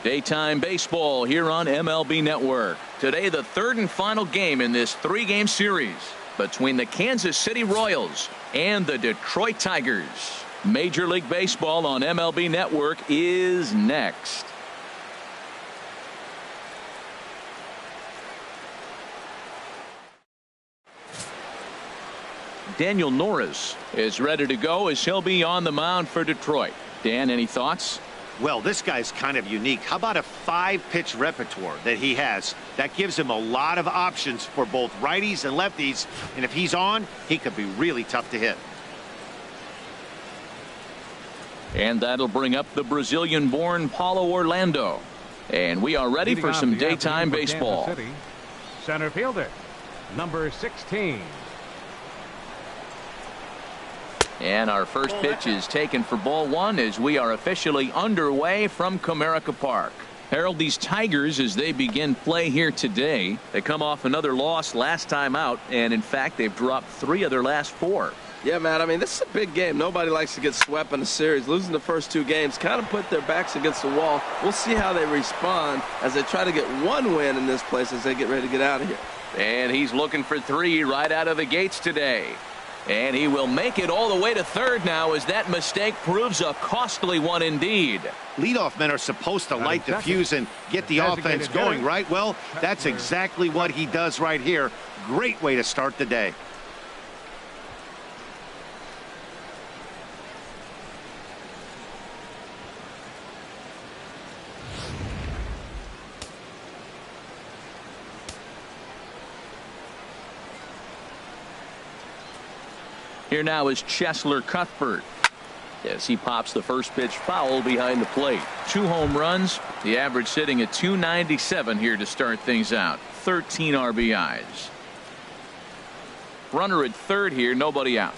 Daytime baseball here on MLB Network. Today, the third and final game in this three-game series between the Kansas City Royals and the Detroit Tigers. Major League Baseball on MLB Network is next. Daniel Norris is ready to go as he'll be on the mound for Detroit. Dan, any thoughts? Well, this guy's kind of unique. How about a 5-pitch repertoire that he has? That gives him a lot of options for both righties and lefties. And if he's on, he could be really tough to hit. And that'll bring up the Brazilian-born Paulo Orlando. And we are ready for some daytime baseball. Center fielder, number 16. And our first pitch is taken for ball one as we are officially underway from Comerica Park. Harold, these Tigers, as they begin play here today, they come off another loss last time out, and in fact they've dropped 3 of their last 4. Yeah, Matt, I mean, this is a big game. Nobody likes to get swept in a series. Losing the first 2 games kind of put their backs against the wall. We'll see how they respond as they try to get 1 win in this place as they get ready to get out of here. And he's looking for 3 right out of the gates today. And he will make it all the way to third now as that mistake proves a costly one indeed. Leadoff men are supposed to light the fuse and get the offense going, right? Well, that's exactly what he does right here. Great way to start the day. Here now is Cheslor Cuthbert as he pops the first pitch foul behind the plate. 2 home runs, the average sitting at 297 here to start things out. 13 RBIs. Runner at third here, nobody out.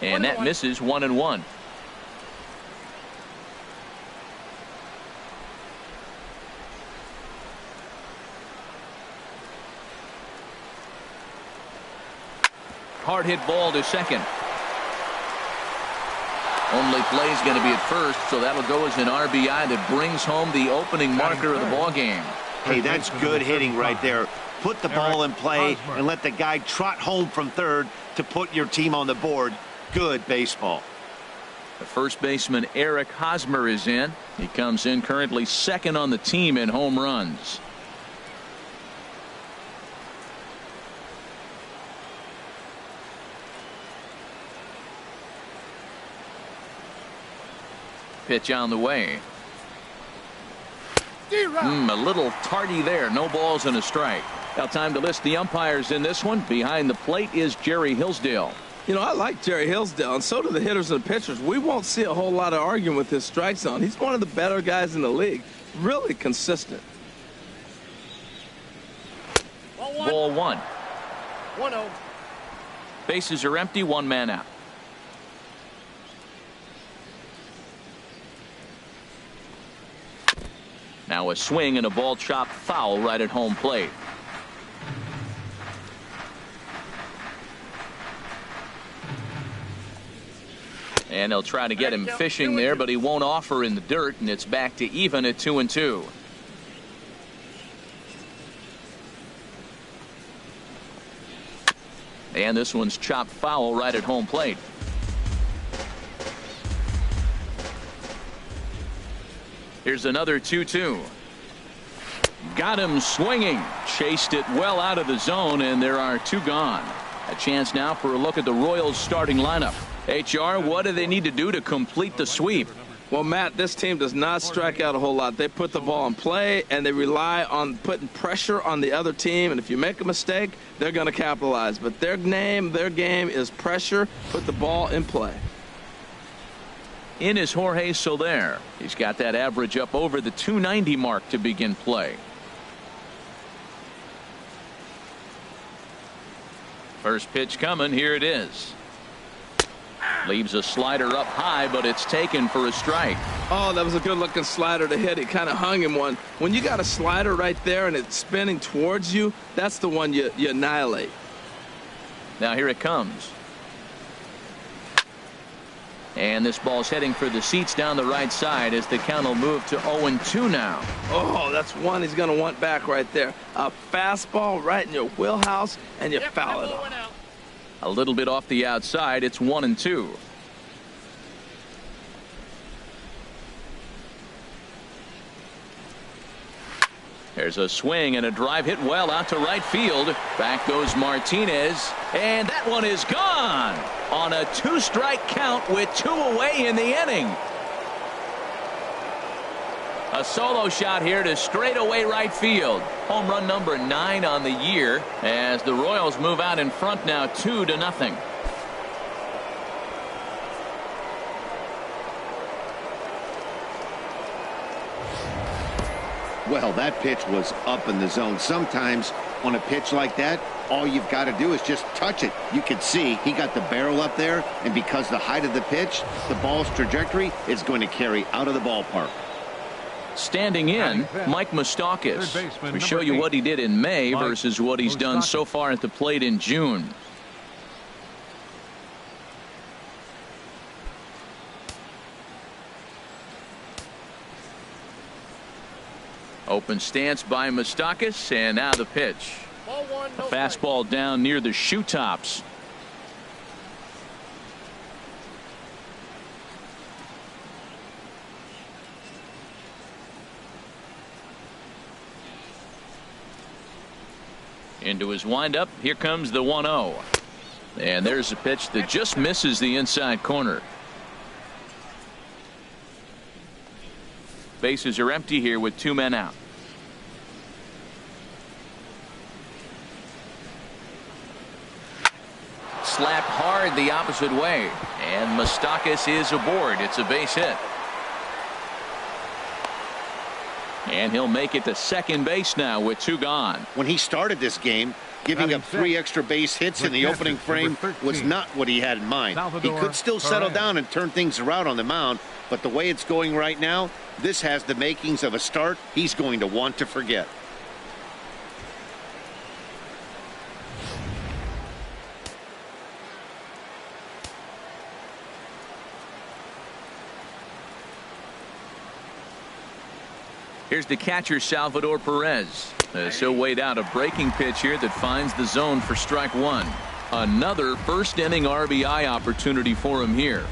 And that misses 1-1. Hard hit ball to second. Only play's going to be at first, so that'll go as an RBI that brings home the opening marker of the ball game. Hey, that's good hitting right there. Put the ball in play and let the guy trot home from third to put your team on the board. Good baseball. The first baseman Eric Hosmer is in. He comes in currently second on the team in home runs. Pitch on the way. A little tardy there. No balls and a strike. Now time to list the umpires in this one. Behind the plate is Jerry Hillsdale. You know, I like Jerry Hillsdale, and so do the hitters and the pitchers. We won't see a whole lot of arguing with his strike zone. He's one of the better guys in the league. Really consistent. Ball 1. 1-0. Bases are empty. 1 man out. Now a swing and a ball chopped foul right at home plate. And they'll try to get him fishing there, but he won't offer in the dirt, and it's back to even at 2-2. And this one's chopped foul right at home plate. Here's another 2-2. Got him swinging. Chased it well out of the zone, and there are 2 gone. A chance now for a look at the Royals starting lineup. HR, what do they need to do to complete the sweep? Well, Matt, this team does not strike out a whole lot. They put the ball in play, and they rely on putting pressure on the other team. And if you make a mistake, they're going to capitalize. But their game is pressure, put the ball in play. In is Jorge Soler. He's got that average up over the 290 mark to begin play. First pitch coming. Here it is. Leaves a slider up high, but it's taken for a strike. Oh, that was a good-looking slider to hit. It kind of hung him one. When you got a slider right there and it's spinning towards you, that's the one you annihilate. Now here it comes. And this ball's heading for the seats down the right side as the count will move to 0-2 now. Oh, that's one he's going to want back right there. A fastball right in your wheelhouse, and you foul it off. A little bit off the outside. It's 1-2. There's a swing and a drive hit well out to right field. Back goes Martinez, and that one is gone on a 2-strike count with 2 away in the inning. A solo shot here to straightaway right field. Home run number 9 on the year as the Royals move out in front now 2-0. Well, that pitch was up in the zone. Sometimes on a pitch like that, all you've got to do is just touch it. You can see he got the barrel up there, and because the height of the pitch, the ball's trajectory is going to carry out of the ballpark. Standing in, Mike Moustakas. We show you what he did in May versus what he's done so far at the plate in June. Open stance by Moustakas, and now the pitch. A fastball down near the shoe tops. Into his windup. Here comes the 1-0. And there's a pitch that just misses the inside corner. Bases are empty here with 2 men out. Slapped hard the opposite way, and Moustakas is aboard. It's a base hit. And he'll make it to second base now with 2 gone. When he started this game, giving up 3 extra base hits in the opening frame was not what he had in mind. He could still settle down and turn things around on the mound, but the way it's going right now, this has the makings of a start he's going to want to forget. Here's the catcher, Salvador Perez. So weighed out a breaking pitch here that finds the zone for strike 1. Another first inning RBI opportunity for him here.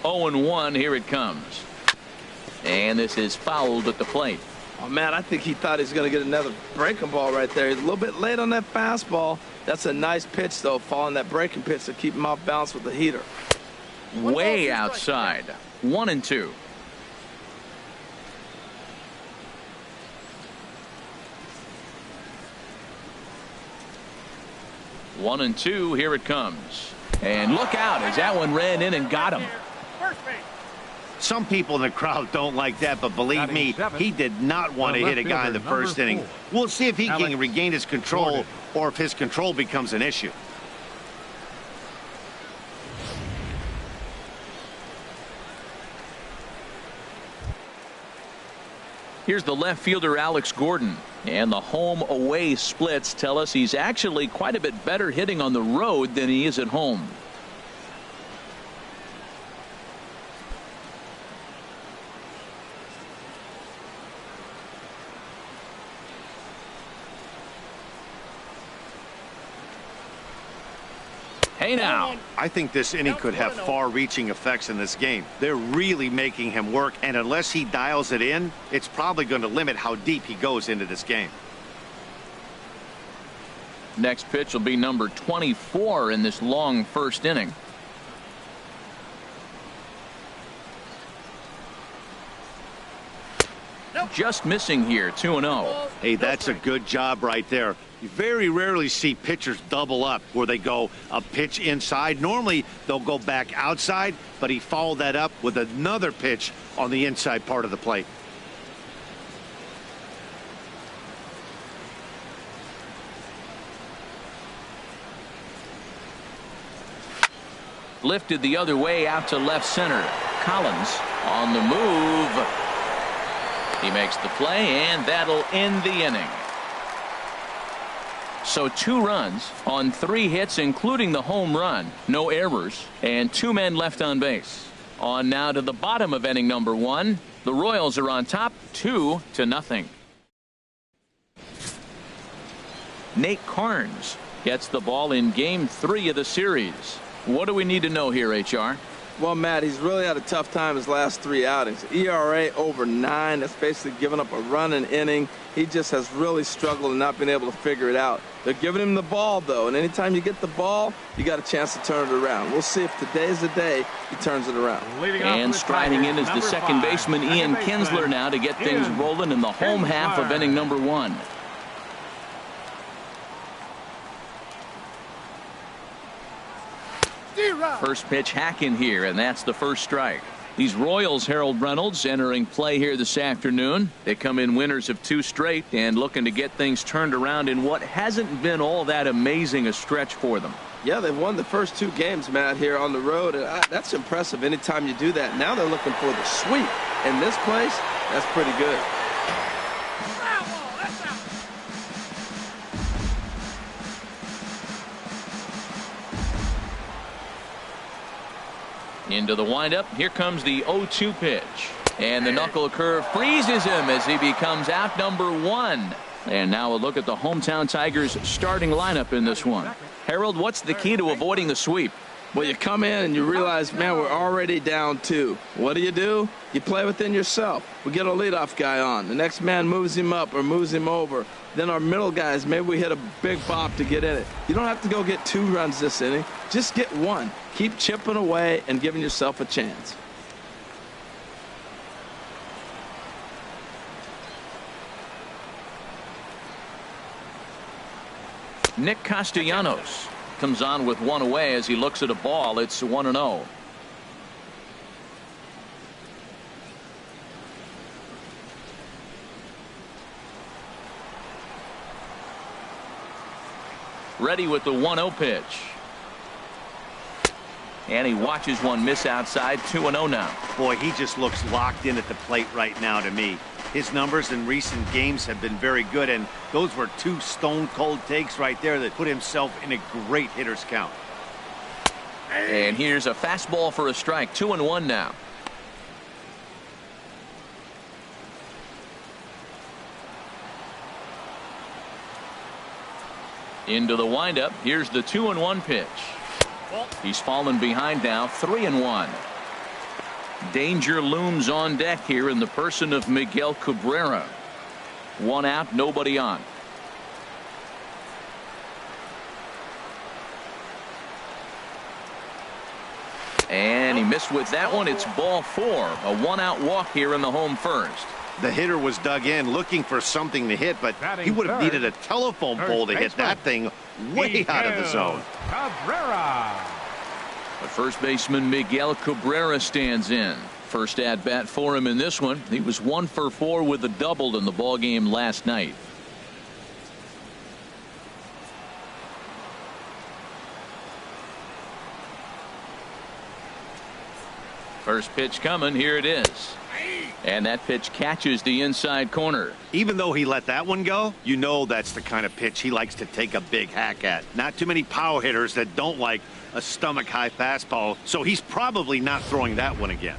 Oh, 0-1, here it comes. And this is fouled at the plate. Oh, man, I think he thought he was going to get another breaking ball right there. He's a little bit late on that fastball. That's a nice pitch, though, following that breaking pitch to keep him off balance with the heater. Way outside. 1-2. One and two. Here it comes. And look out as that one ran in and got him. Some people in the crowd don't like that, but believe me, he did not want to hit a guy in the first inning. We'll see if he can regain his control or if his control becomes an issue. Here's the left fielder, Alex Gordon. And the home-away splits tell us he's actually quite a bit better hitting on the road than he is at home. Hey now. I think this inning could have far-reaching effects in this game. They're really making him work, and unless he dials it in, it's probably going to limit how deep he goes into this game. Next pitch will be number 24 in this long first inning. Just missing here, 2-0. Hey, that's a good job right there. You very rarely see pitchers double up where they go a pitch inside. Normally, they'll go back outside, but he followed that up with another pitch on the inside part of the plate. Lifted the other way out to left center. Collins on the move. He makes the play, and that'll end the inning. So 2 runs on 3 hits, including the home run, no errors, and 2 men left on base. On now to the bottom of inning number 1. The Royals are on top 2-0. Nate Carnes gets the ball in game 3 of the series. What do we need to know here, HR? Well, Matt, he's really had a tough time his last 3 outings. ERA over 9. That's basically giving up a run an inning. He just has really struggled and not been able to figure it out. They're giving him the ball, though, and anytime you get the ball, you got a chance to turn it around. We'll see if today's the day he turns it around. And striding in is the second baseman, Ian Kinsler, now to get things rolling in the home half of inning number 1. First pitch hacking here, and that's the first strike. These Royals, Harold Reynolds, entering play here this afternoon. They come in winners of 2 straight and looking to get things turned around in what hasn't been all that amazing a stretch for them. Yeah, they've won the first 2 games, Matt, here on the road, and that's impressive anytime you do that. Now they're looking for the sweep. In this place, that's pretty good. Into the windup. Here comes the 0-2 pitch. And the knuckle curve freezes him as he becomes out number 1. And now a look at the hometown Tigers starting lineup in this one. Harold, what's the key to avoiding the sweep? Well, you come in and you realize, man, we're already down 2. What do? You play within yourself. We get a leadoff guy on. The next man moves him up or moves him over. Then our middle guys, maybe we hit a big bop to get in it. You don't have to go get 2 runs this inning. Just get 1. Keep chipping away and giving yourself a chance. Nick Castellanos comes on with 1 away as he looks at a ball. It's 1-0. Ready with the 1-0 pitch. And he watches one miss outside. 2-0 now. Boy, he just looks locked in at the plate right now to me. His numbers in recent games have been very good, and those were 2 stone-cold takes right there that put himself in a great hitter's count. And here's a fastball for a strike. 2-1 now. Into the windup. Here's the 2-1 pitch. He's fallen behind now. 3-1. Danger looms on deck here in the person of Miguel Cabrera. 1 out, nobody on. And he missed with that one. It's ball 4. A 1-out walk here in the home first. The hitter was dug in looking for something to hit, but he would have needed a telephone pole to hit that thing way out of the zone. Cabrera. The first baseman Miguel Cabrera stands in. First at bat for him in this one. He was 1 for 4 with a double in the ball game last night. First pitch coming. Here it is. And that pitch catches the inside corner. Even though he let that one go, you know that's the kind of pitch he likes to take a big hack at. Not too many power hitters that don't like a stomach-high fastball, so he's probably not throwing that one again.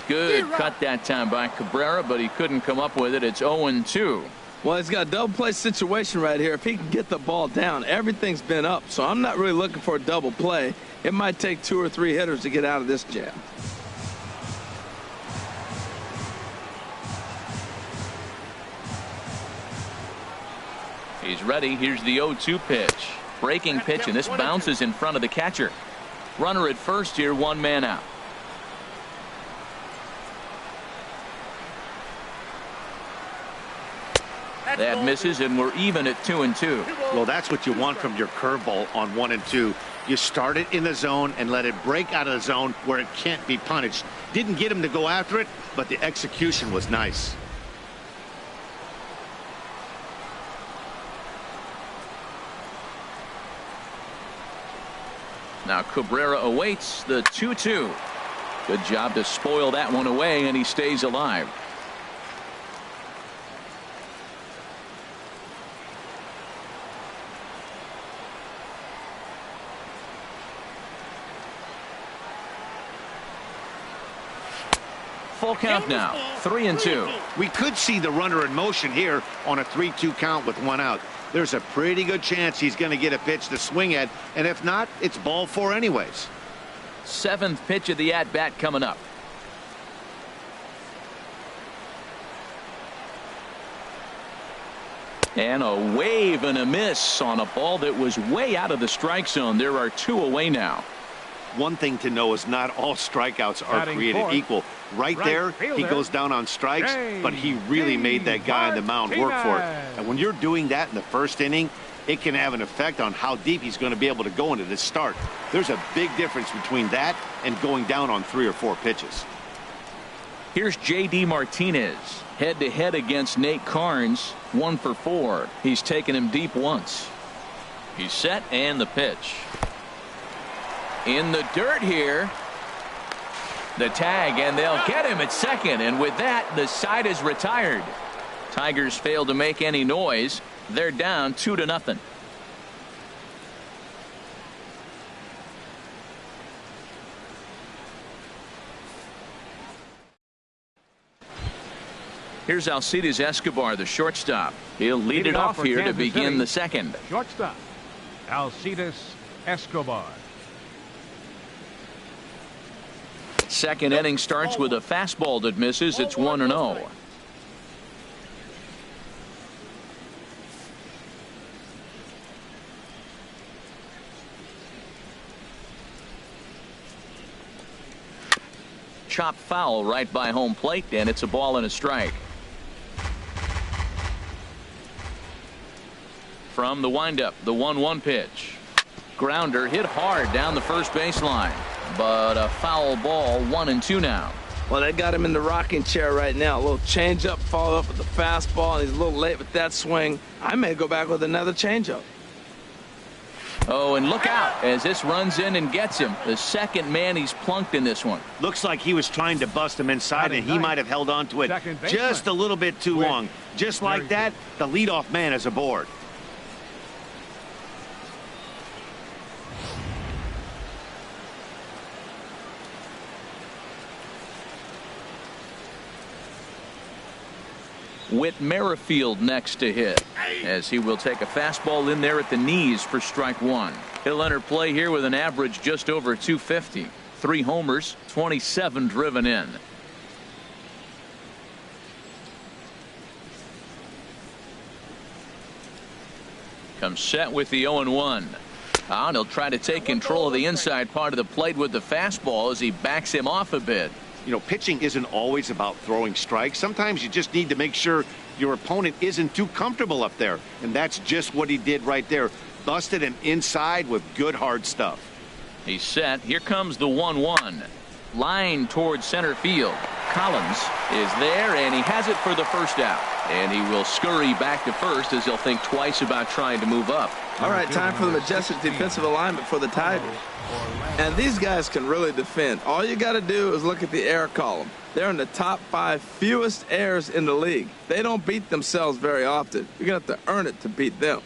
Good cut that time by Cabrera, but he couldn't come up with it. It's 0-2. Well, he's got a double play situation right here. If he can get the ball down, everything's been up. So I'm not really looking for a double play. It might take 2 or 3 hitters to get out of this jam. He's ready. Here's the 0-2 pitch. Breaking pitch, and this bounces in front of the catcher. Runner at first here, 1 man out. That misses, and we're even at 2-2. Well, that's what you want from your curveball on 1 and 2. You start it in the zone and let it break out of the zone where it can't be punished. Didn't get him to go after it, but the execution was nice. Now Cabrera awaits the 2-2. Good job to spoil that one away, and he stays alive. Full count now, 3-2. We could see the runner in motion here on a 3-2 count with one out. There's a pretty good chance he's going to get a pitch to swing at, and if not, it's ball four anyways. 7th pitch of the at-bat coming up. And a wave and a miss on a ball that was way out of the strike zone. There are 2 away now. One thing to know is not all strikeouts are created equal. Right there, he goes down on strikes, but he really made that guy on the mound work for it. And when you're doing that in the first inning, it can have an effect on how deep he's going to be able to go into this start. There's a big difference between that and going down on 3 or 4 pitches. Here's J.D. Martinez head-to-head against Nate Carnes, 1 for 4. He's taken him deep once. He's set, and the pitch. In the dirt here. The tag, and they'll get him at second, and with that, the side is retired. Tigers fail to make any noise. They're down 2-0. Here's Alcides Escobar, the shortstop. He'll lead it off here to begin the second. Shortstop, Alcides Escobar. Second inning starts with a fastball that misses. It's 1-0. Chop foul right by home plate, and it's a ball and a strike. From the windup, the 1-1 pitch. Grounder hit hard down the first baseline, but a foul ball, 1-2 now. Well, they got him in the rocking chair right now. A little changeup, follow up with the fastball, and he's a little late with that swing. I may go back with another changeup. Oh, and look out as this runs in and gets him. The second man he's plunked in this one. Looks like he was trying to bust him inside, and he might have held on to it just a little bit too long. Just like that, the leadoff man is aboard. WHIT Merrifield next to hit, as he will take a fastball in there at the knees for strike 1. He'll enter play here with an average just over 250. 3 homers, 27 driven in. Comes set with the 0-1. And he'll try to take control of the inside part of the plate with the fastball as he backs him off a bit. You know, pitching isn't always about throwing strikes. Sometimes you just need to make sure your opponent isn't too comfortable up there. And that's just what he did right there. Busted him inside with good hard stuff. He's set. Here comes the 1-1. Line towards center field. Collins is there, and he has it for the first out. And he will scurry back to first as he'll think twice about trying to move up. All right, time for the majestic defensive alignment for the Tigers. And these guys can really defend. All you got to do is look at the error column. They're in the top 5 fewest errors in the league. They don't beat themselves very often. You're going to have to earn it to beat them.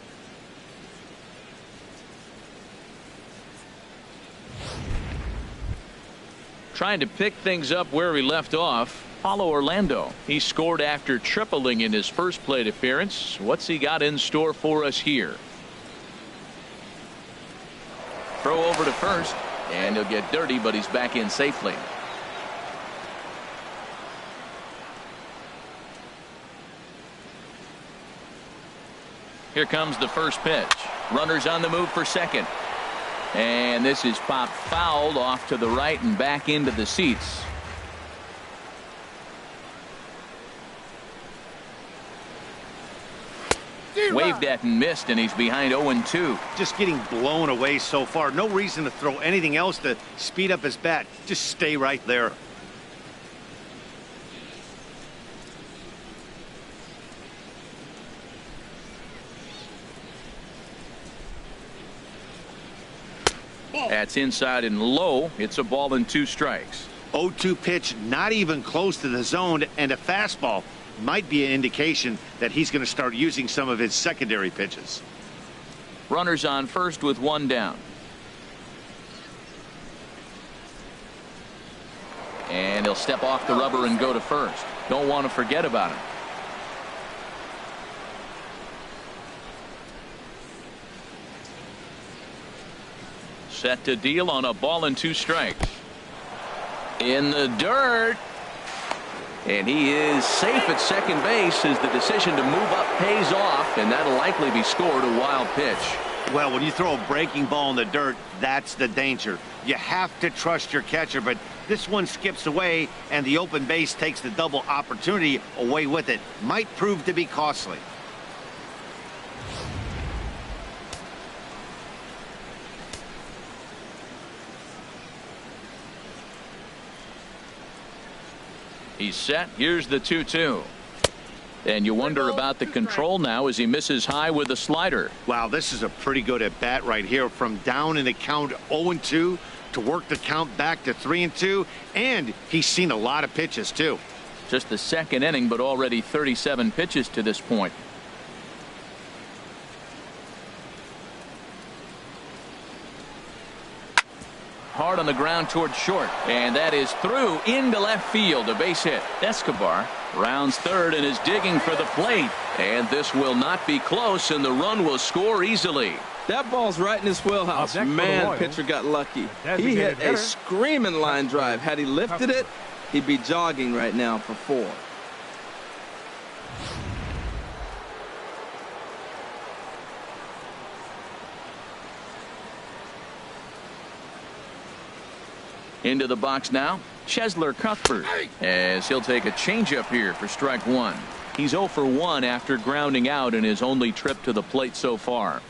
Trying to pick things up where he left off. Paulo Orlando. He scored after tripling in his first plate appearance. What's he got in store for us here? Throw over to first, and he'll get dirty, but he's back in safely. Here comes the first pitch. Runners on the move for second. And this is popped fouled off to the right and back into the seats. Waved at and missed, and he's behind 0-2. Just getting blown away so far. No reason to throw anything else to speed up his bat. Just stay right there. That's inside and low. It's a ball and 2 strikes. 0-2 pitch, not even close to the zone, and a fastball might be an indication that he's going to start using some of his secondary pitches. Runners on first with 1 down. And he'll step off the rubber and go to first. Don't want to forget about him. Set to deal on a ball and 2 strikes. In the dirt. And he is safe at second base as the decision to move up pays off, and that'll likely be scored a wild pitch. Well, when you throw a breaking ball in the dirt, that's the danger. You have to trust your catcher, but this one skips away, and the open base takes the double opportunity away with it. Might prove to be costly. He's set. Here's the 2-2. And you wonder about the control now as he misses high with a slider. Wow, this is a pretty good at bat right here. From down in the count 0-2 to work the count back to 3-2. And he's seen a lot of pitches, too. Just the second inning, but already 37 pitches to this point. Hard on the ground towards short, and that is through into left field. A base hit. Escobar rounds third and is digging for the plate, and this will not be close, and the run will score easily. That ball's right in his wheelhouse. Man, pitcher got lucky. He hit a screaming line drive. Had he lifted it, he'd be jogging right now for 4. Into the box now, Chesler Cuthbert, as he'll take a changeup here for strike 1. He's 0 for 1 after grounding out in his only trip to the plate so far.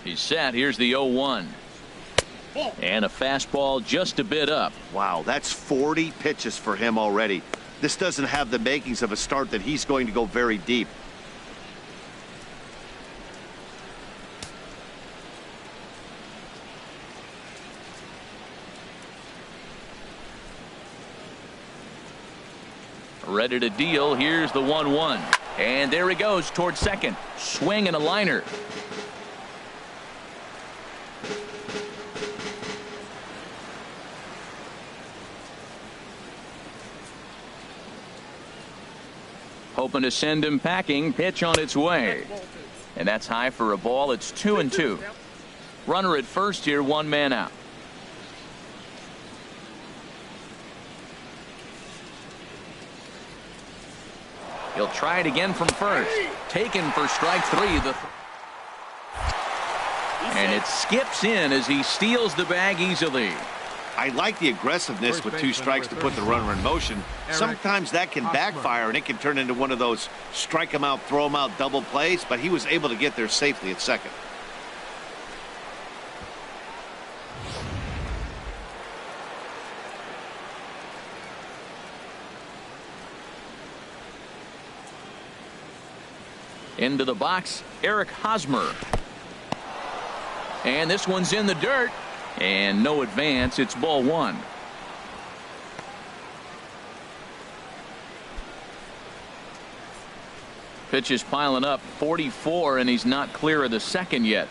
He's set. Here's the 0-1. And a fastball just a bit up. Wow, that's 40 pitches for him already. This doesn't have the makings of a start that he's going to go very deep. Ready to deal. Here's the 1-1. And there he goes towards second. Swing and a liner. Hoping to send him packing. Pitch on its way. And that's high for a ball. It's 2-2. Runner at first here, 1 man out. He'll try it again from first. Taken for strike 3. And it skips in as he steals the bag easily. I like the aggressiveness with 2 strikes to put the runner in motion. Sometimes that can backfire, and it can turn into one of those strike him out, throw him out double plays, but he was able to get there safely at second. Into the box, Eric Hosmer. And this one's in the dirt. And no advance. It's ball 1. Pitch is piling up. 44, and he's not clear of the second yet.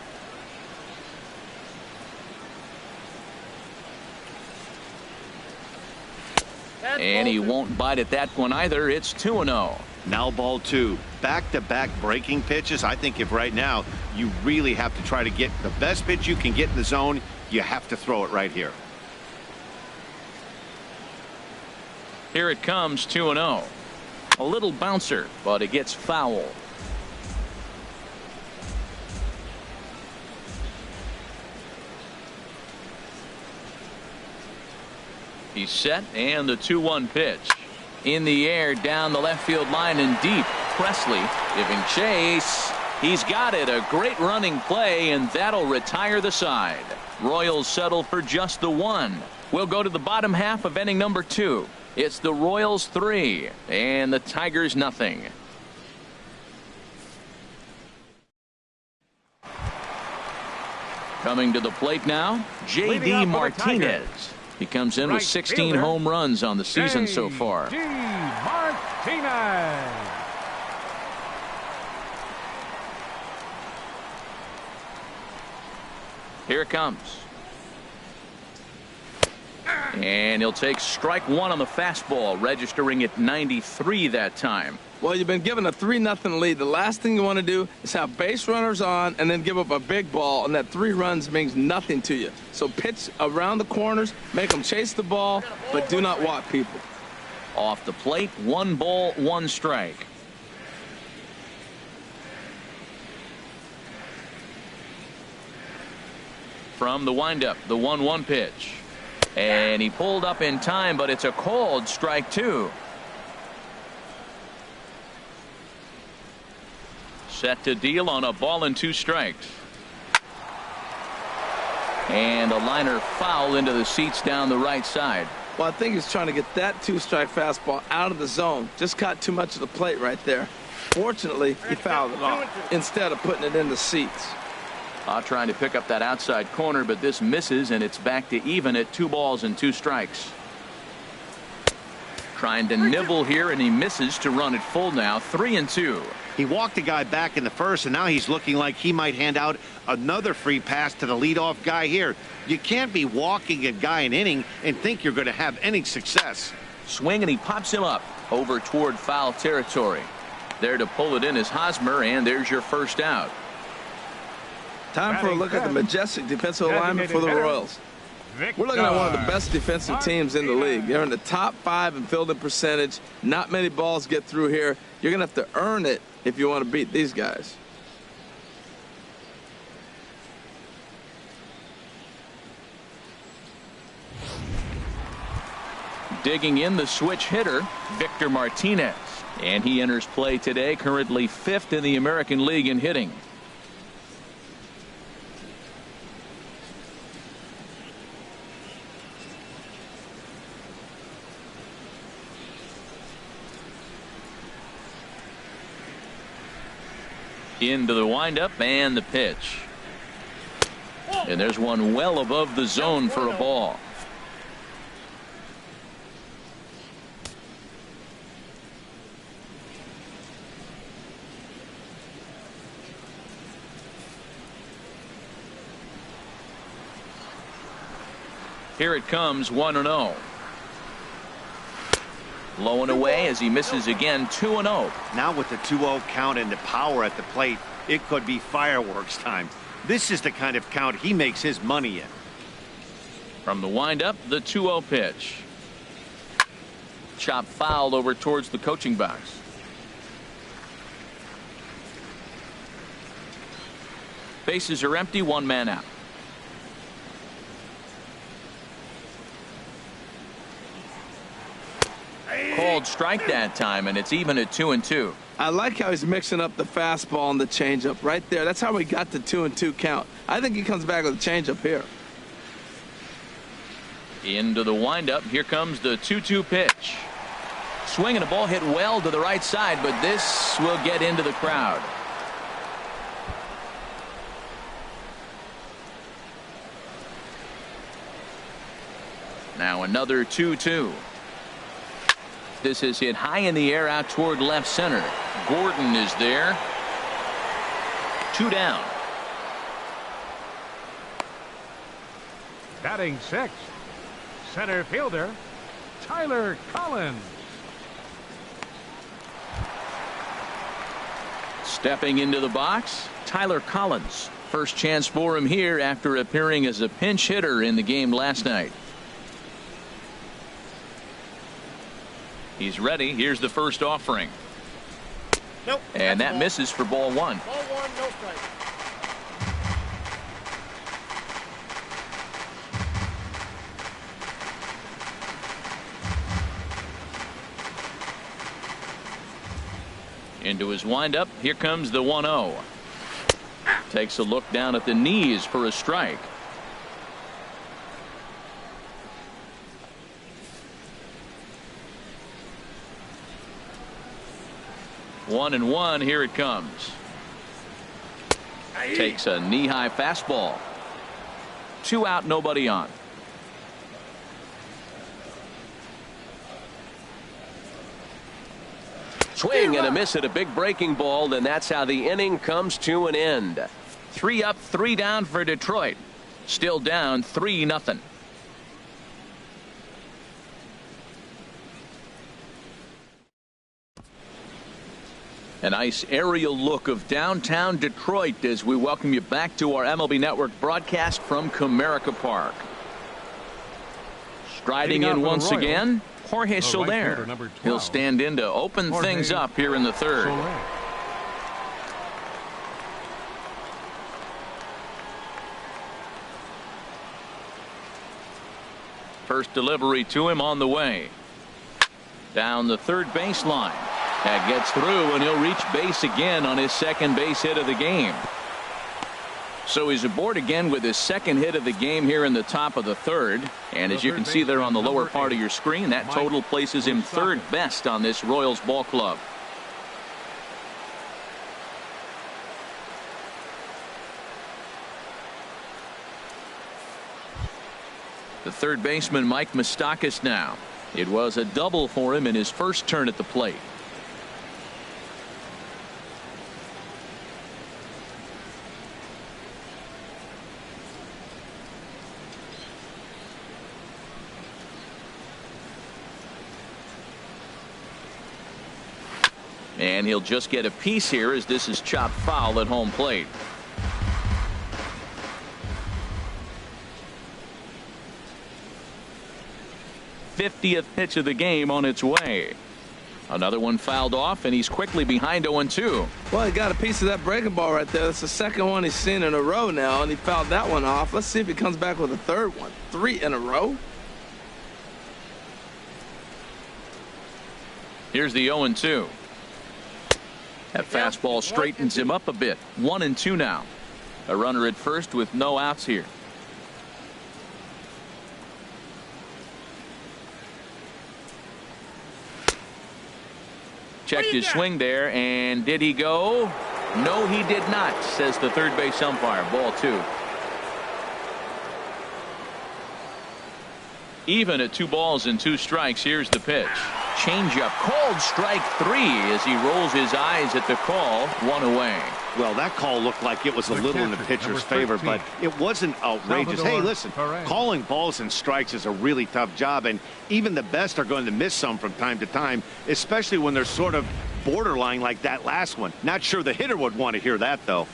And he won't bite at that one either. It's 2-0. Now ball 2. Back-to-back breaking pitches. I think if right now you really have to try to get the best pitch you can get in the zone, you have to throw it right here. Here it comes, 2-0. A little bouncer, but it gets foul. He's set, and the 2-1 pitch. In the air, down the left field line and deep. Presley giving chase. He's got it. A great running play, and that'll retire the side. Royals settle for just the one. We'll go to the bottom half of inning number 2. It's the Royals 3 and the Tigers nothing. Coming to the plate now, J.D. Martinez. He comes in with 16 home runs on the season so far. J.D. Martinez. Here it comes. And he'll take strike 1 on the fastball, registering at 93 that time. Well, you've been given a 3-0 lead. The last thing you want to do is have base runners on and then give up a big ball, and that 3 runs means nothing to you. So pitch around the corners, make them chase the ball, but do not walk people. Off the plate, 1 ball, 1 strike. From the windup, the 1-1 pitch. And he pulled up in time, but it's a called strike 2. Set to deal on a ball and 2 strikes. And a liner foul into the seats down the right side. Well, I think he's trying to get that 2-strike fastball out of the zone. Just caught too much of the plate right there. Fortunately, he fouled it off instead of putting it in the seats. Trying to pick up that outside corner, but this misses, and it's back to even at 2 balls and 2 strikes. Trying to nibble here, and he misses to run it full now. 3-2. He walked a guy back in the first, and now he's looking like he might hand out another free pass to the leadoff guy here. You can't be walking a guy an inning and think you're going to have any success. Swing, and he pops him up over toward foul territory. There to pull it in is Hosmer, and there's your first out. Time for a look at the majestic defensive alignment for the Royals. We're looking at one of the best defensive teams in the league. They're in the top 5 in fielding percentage. Not many balls get through here. You're going to have to earn it if you want to beat these guys. Digging in, the switch hitter, Victor Martinez. And he enters play today, currently 5th in the American League in hitting. Into the windup and the pitch. And there's one well above the zone for a ball. Here it comes, 1-0. Low and away as he misses again, 2-0. Now with the 2-0 count and the power at the plate, it could be fireworks time. This is the kind of count he makes his money in. From the windup, the 2-0 pitch. Chop fouled over towards the coaching box. Bases are empty, 1 man out. Called strike that time, and it's even at 2-2. I like how he's mixing up the fastball and the changeup right there. That's how we got the 2-2 count. I think he comes back with a changeup here. Into the windup. Here comes the 2-2 pitch. Swinging a ball hit well to the right side, but this will get into the crowd. Now another 2-2. This is hit high in the air out toward left center. Gordon is there. 2 down. Batting 6th, center fielder, Tyler Collins. Stepping into the box, Tyler Collins. First chance for him here after appearing as a pinch hitter in the game last night. He's ready. Here's the first offering. Nope. And that misses for ball 1. Ball 1, no strike. Into his windup. Here comes the 1-0. Takes a look down at the knees for a strike. One and one. Here it comes. Takes a knee-high fastball. 2 out, nobody on. Swing and a miss at a big breaking ball, and that's how the inning comes to an end. 3 up, 3 down for Detroit. Still down 3-0. A nice aerial look of downtown Detroit as we welcome you back to our MLB Network broadcast from Comerica Park. Striding in once again, Jorge Soler. He'll stand in to open things up here in the third. First delivery to him on the way. Down the third baseline. That gets through, and he'll reach base again on his second base hit of the game. So he's aboard again with his second hit of the game here in the top of the third. And as you can see there on the lower part of your screen, that total places him third best on this Royals ball club. The third baseman, Mike Moustakas, now. It was a double for him in his first turn at the plate. And he'll just get a piece here as this is chopped foul at home plate. '50th pitch of the game on its way. Another one fouled off, and he's quickly behind 0-2. Well, he got a piece of that breaking ball right there. That's the second one he's seen in a row now, and he fouled that one off. Let's see if he comes back with a third one. 3 in a row. Here's the 0-2. That fastball straightens him up a bit. 1-2 now. A runner at first with no outs here. Checked his swing there, and did he go? No, he did not, says the third base umpire. Ball 2. Even at 2 balls and 2 strikes. Here's the pitch. Changeup, called strike 3 as he rolls his eyes at the call. 1 away. Well, that call looked like it was a little in the pitcher's favor, but it wasn't outrageous. Hey, listen, calling balls and strikes is a really tough job, and even the best are going to miss some from time to time, especially when they're sort of borderline like that last one. Not sure the hitter would want to hear that, though.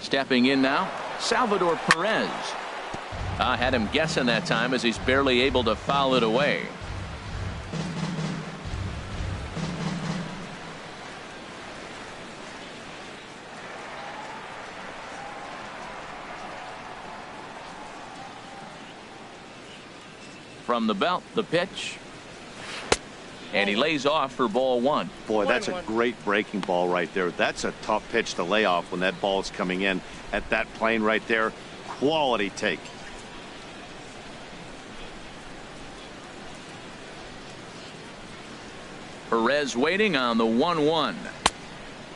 Stepping in now, Salvador Perez. Had him guessing that time as he's barely able to foul it away. From the belt, the pitch. And he lays off for ball 1. Boy, that's a great breaking ball right there. That's a tough pitch to lay off when that ball's coming in at that plane right there. Quality take. Perez waiting on the 1-1.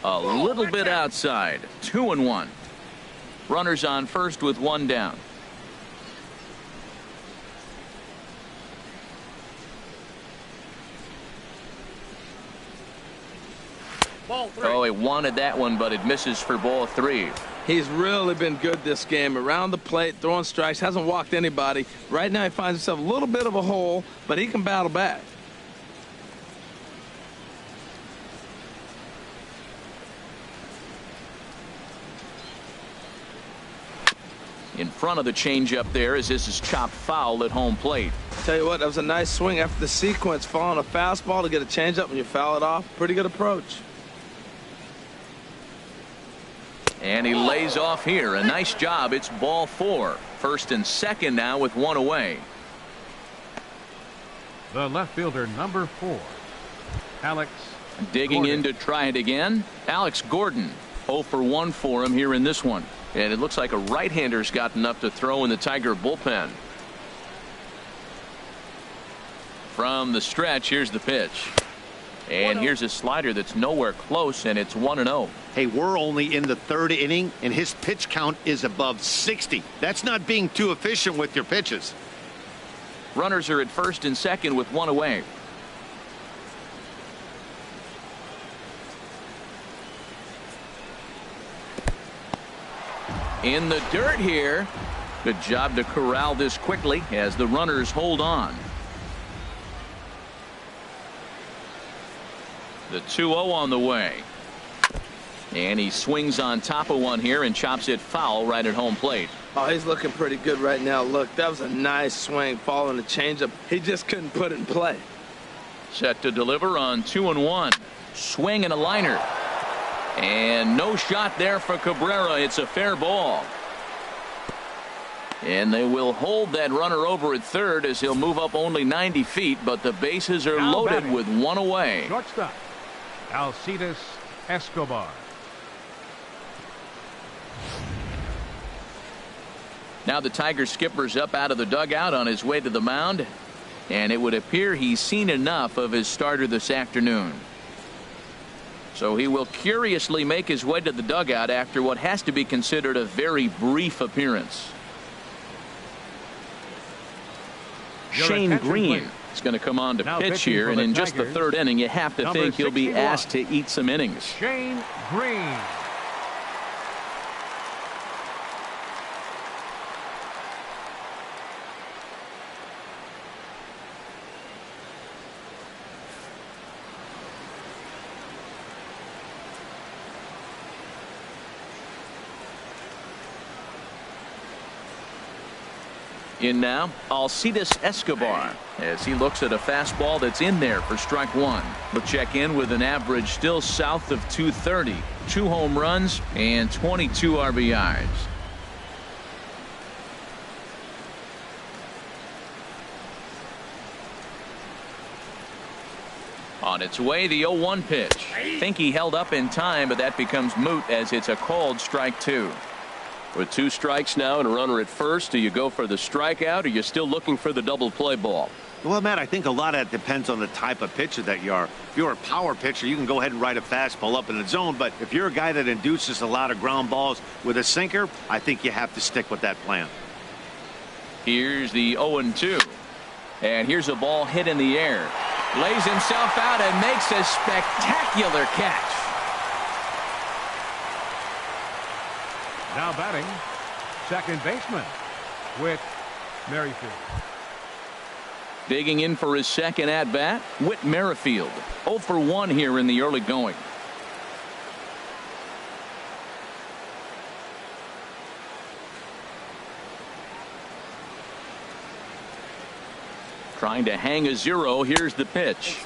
A little bit outside. 2-1. Runners on first with 1 down. Oh, he wanted that one, but it misses for ball 3. He's really been good this game. Around the plate, throwing strikes, hasn't walked anybody. Right now he finds himself a little bit of a hole, but he can battle back. In front of the changeup there as this is chopped foul at home plate. Tell you what, that was a nice swing after the sequence. Following a fastball to get a changeup and you foul it off. Pretty good approach. And he lays off here. A nice job. It's ball 4. First and second now with 1 away. The left fielder, number 4, Alex Digging in to try it again, Alex Gordon. 0 for 1 for him here in this one. And it looks like a right-hander's got enough to throw in the Tiger bullpen. From the stretch, here's the pitch. And here's a slider that's nowhere close, and it's 1-0. Hey, we're only in the 3rd inning, and his pitch count is above 60. That's not being too efficient with your pitches. Runners are at first and second with 1 away. In the dirt here. Good job to corral this quickly as the runners hold on. The 2-0 on the way. And he swings on top of one here and chops it foul right at home plate. Oh, he's looking pretty good right now. Look, that was a nice swing following the changeup. He just couldn't put it in play. Set to deliver on 2-1. Swing and a liner. And no shot there for Cabrera. It's a fair ball. And they will hold that runner over at third as he'll move up only 90 feet, but the bases are Now loaded batting. with 1 away. Shortstop, ALCIDES ESCOBAR. Now the Tiger skipper's up out of the dugout on his way to the mound, and it would appear he's seen enough of his starter this afternoon. So he will curiously make his way to the dugout after what has to be considered a very brief appearance. Shane Green is going to come on to Now pitch pitching here, for and the in just the Tigers, 3rd inning you have to number think he'll be 61. asked to eat some innings. Shane Green. In now, Alcides Escobar, as he looks at a fastball that's in there for strike 1. He'll check in with an average still south of 230, 2 home runs and 22 RBIs. On its way, the 0-1 pitch. Think he held up in time, but that becomes moot as it's a called strike 2. With 2 strikes now and a runner at first, do you go for the strikeout, or are you still looking for the double play ball? Well, Matt, I think a lot of that depends on the type of pitcher that you are. If you're a power pitcher, you can go ahead and ride a fastball up in the zone. But if you're a guy that induces a lot of ground balls with a sinker, I think you have to stick with that plan. Here's the 0-2. And here's a ball hit in the air. Lays himself out and makes a spectacular catch. Now batting, second baseman, WHIT Merrifield. Digging in for his second at-bat, WHIT Merrifield. 0 for 1 here in the early going. Trying to hang a 0. Here's the pitch.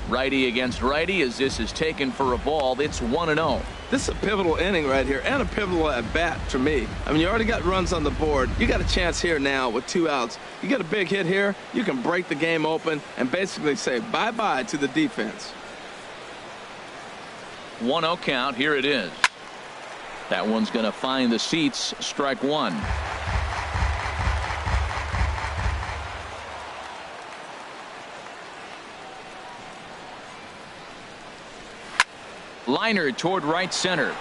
Righty against righty as this is taken for a ball. It's 1-0. This is a pivotal inning right here and a pivotal at bat for me. I mean, you already got runs on the board. You got a chance here now with 2 outs. You get a big hit here, you can break the game open and basically say bye-bye to the defense. 1-0 count. Here it is. That one's going to find the seats. Strike 1. Liner toward right center.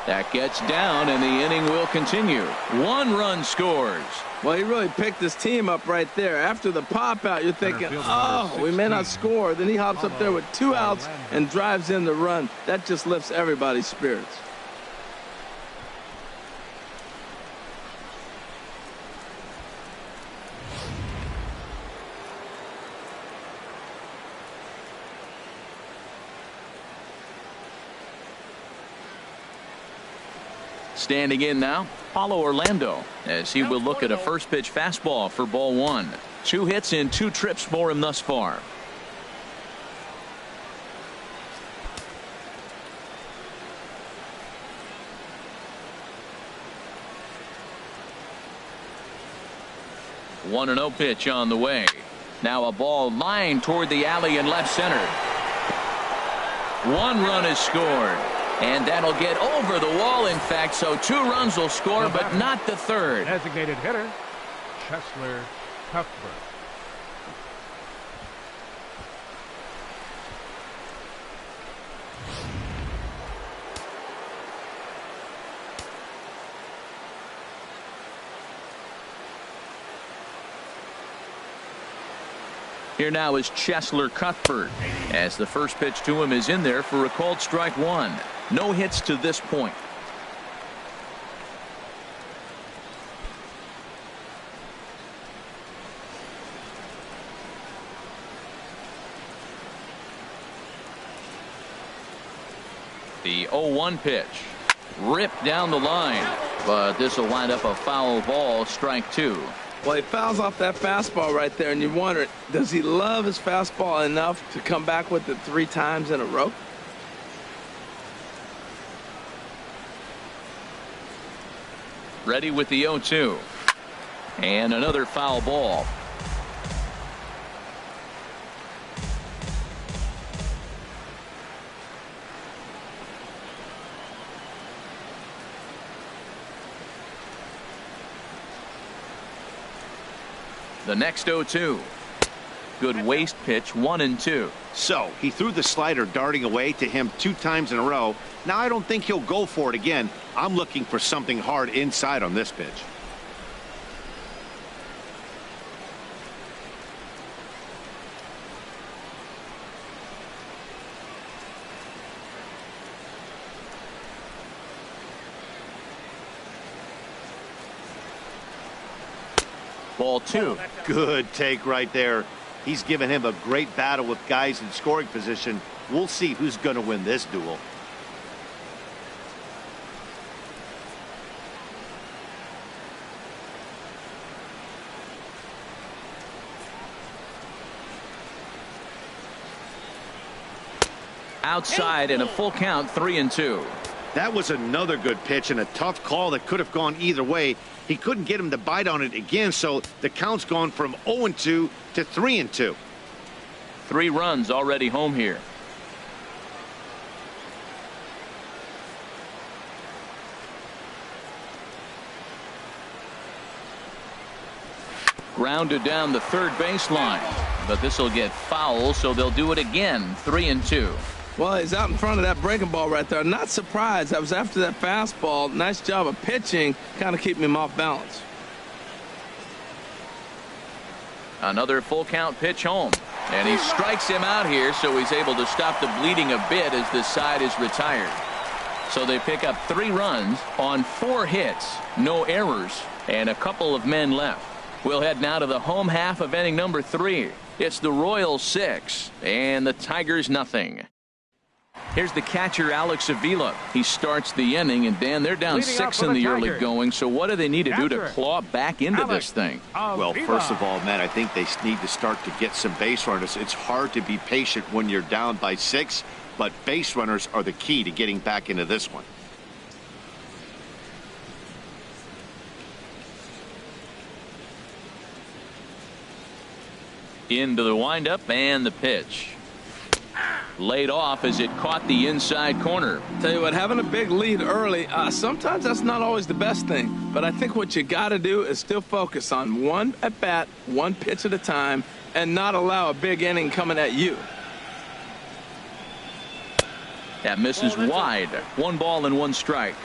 That gets down, and the inning will continue. 1 run scores. Well, he really picked his team up right there. After the pop out, you're thinking, oh, we may not score. Then he hops up there with 2 outs and drives in the run. That just lifts everybody's spirits. Standing in now, Paulo Orlando, as he will look at a first pitch fastball for ball 1. 2 hits and 2 trips for him thus far. One 1-0 pitch on the way. Now a ball lined toward the alley in left center. 1 run is scored. And that'll get over the wall, in fact, so 2 runs will score, but not the 3rd. Designated hitter, Cheslor Cuthbert. Here now is Cheslor Cuthbert, as the first pitch to him is in there for a called strike 1. No hits to this point. The 0-1 pitch. Ripped down the line, but this will wind up a foul ball, strike 2. Well, he fouls off that fastball right there, and you wonder, does he love his fastball enough to come back with it 3 times in a row? Ready with the 0-2. And another foul ball. The next 0-2. Good waist pitch, 1-2. So he threw the slider darting away to him 2 times in a row. Now I don't think he'll go for it again. I'm looking for something hard inside on this pitch. Ball 2. Good take right there. He's given him a great battle with guys in scoring position. We'll see who's going to win this duel. Outside in a full count, 3-2. That was another good pitch and a tough call that could have gone either way. He couldn't get him to bite on it again, so the count's gone from 0-2 to 3-2. 3 runs already home here. Grounded down the third baseline, but this will get foul, so they'll do it again. 3-2. Well, he's out in front of that breaking ball right there. Not surprised. I was after that fastball. Nice job of pitching, kind of keeping him off balance. Another full count pitch home, and he strikes him out here, so he's able to stop the bleeding a bit as this side is retired. So they pick up 3 runs on 4 hits, no errors, and a couple of men left. We'll head now to the home half of inning number 3. It's the Royals 6 and the Tigers nothing. Here's the catcher, Alex Avila. He starts the inning, and Dan, they're down 6 in the early going, so what do they need to do to claw back into this thing? Well, first of all, Matt, I think they need to start to get some base runners. It's hard to be patient when you're down by 6, but base runners are the key to getting back into this one. Into the windup and the pitch. Laid off as it caught the inside corner. Tell you what, having a big lead early, sometimes that's not always the best thing. But I think what you got to do is still focus on 1 at bat, 1 pitch at a time, and not allow a big inning coming at you. That misses wide. 1 ball and 1 strike.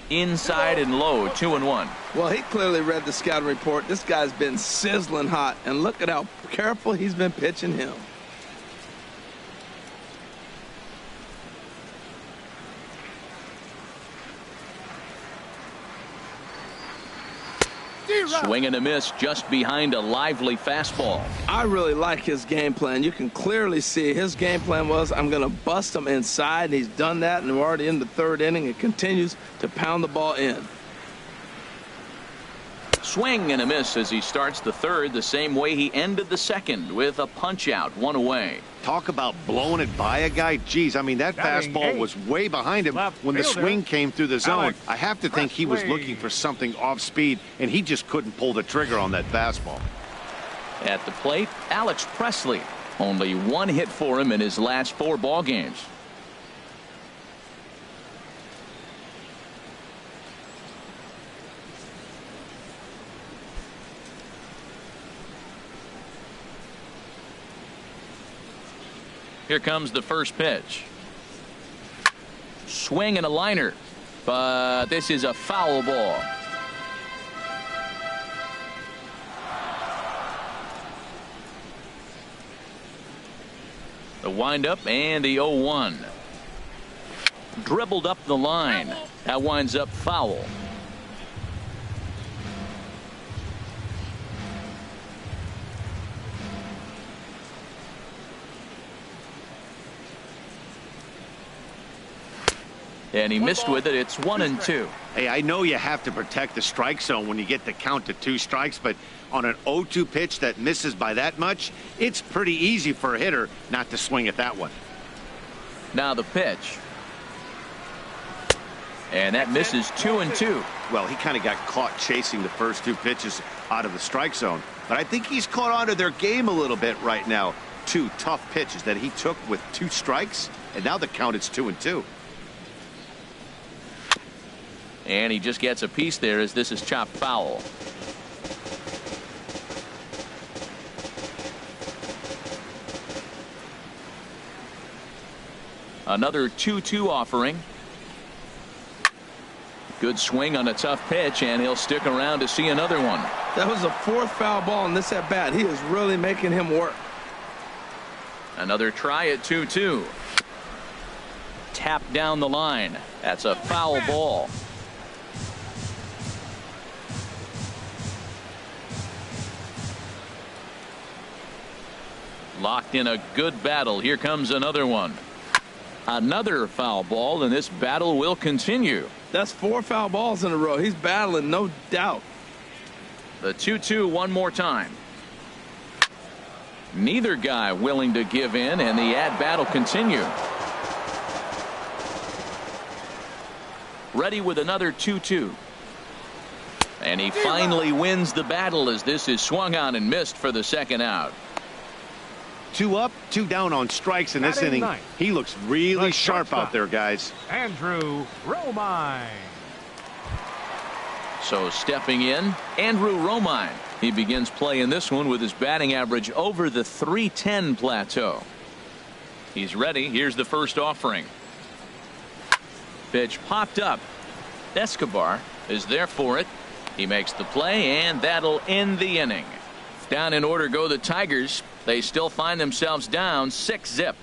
Inside and low, 2-1. Well, he clearly read the scouting report. This guy's been sizzling hot, and look at how careful he's been pitching him. Swing and a miss just behind a lively fastball. I really like his game plan. You can clearly see his game plan was, I'm going to bust him inside, and he's done that, and we're already in the 3rd inning. It continues to pound the ball in. Swing and a miss as he starts the third the same way he ended the second, with a punch out, 1 away. Talk about blowing it by a guy. Geez, I mean, that fastball was way behind him when the swing came through the zone. I have to think he was looking for something off speed, and he just couldn't pull the trigger on that fastball. At the plate, Alex Presley. Only 1 hit for him in his last 4 ball games. Here comes the first pitch. Swing and a liner, but this is a foul ball. The windup and the 0-1. Dribbled up the line. That winds up foul. And he missed with it. It's 1-2. Hey, I know you have to protect the strike zone when you get the count to 2 strikes, but on an 0-2 pitch that misses by that much, it's pretty easy for a hitter not to swing at that one. Now the pitch. And that misses 2-2. Well, he kind of got caught chasing the first 2 pitches out of the strike zone, but I think he's caught on to their game a little bit right now. 2 tough pitches that he took with 2 strikes, and now the count is 2-2. And he just gets a piece there as this is chopped foul. Another 2-2 offering. Good swing on a tough pitch, and he'll stick around to see another one. That was a 4th foul ball in this at bat. He is really making him work. Another try at 2-2. Tapped down the line. That's a foul ball. Locked in a good battle. Here comes another one. Another foul ball, and this battle will continue. That's 4 foul balls in a row. He's battling, no doubt. The 2-2 one more time. Neither guy willing to give in, and the at-bat will continue. Ready with another 2-2. And he finally wins the battle as this is swung on and missed for the second out. 2 up, 2 down on strikes in this inning. He looks really sharp out there, guys. Andrew Romine. So stepping in, Andrew Romine. He begins playing this one with his batting average over the .310 plateau. He's ready. Here's the first offering. Pitch popped up. Escobar is there for it. He makes the play, and that'll end the inning. Down in order go the Tigers. They still find themselves down 6-0.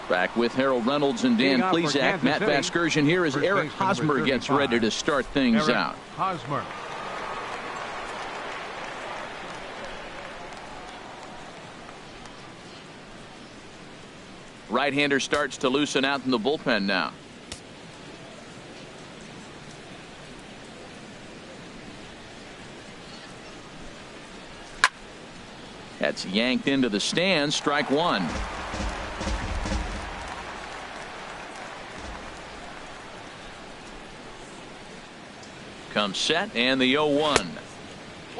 Back with Harold Reynolds and Dan Plesac. Matt Vasgersian here as Eric Hosmer gets ready to start things out. Hosmer. Right-hander starts to loosen out in the bullpen now. That's yanked into the stand. Strike 1. Comes set, and the 0-1.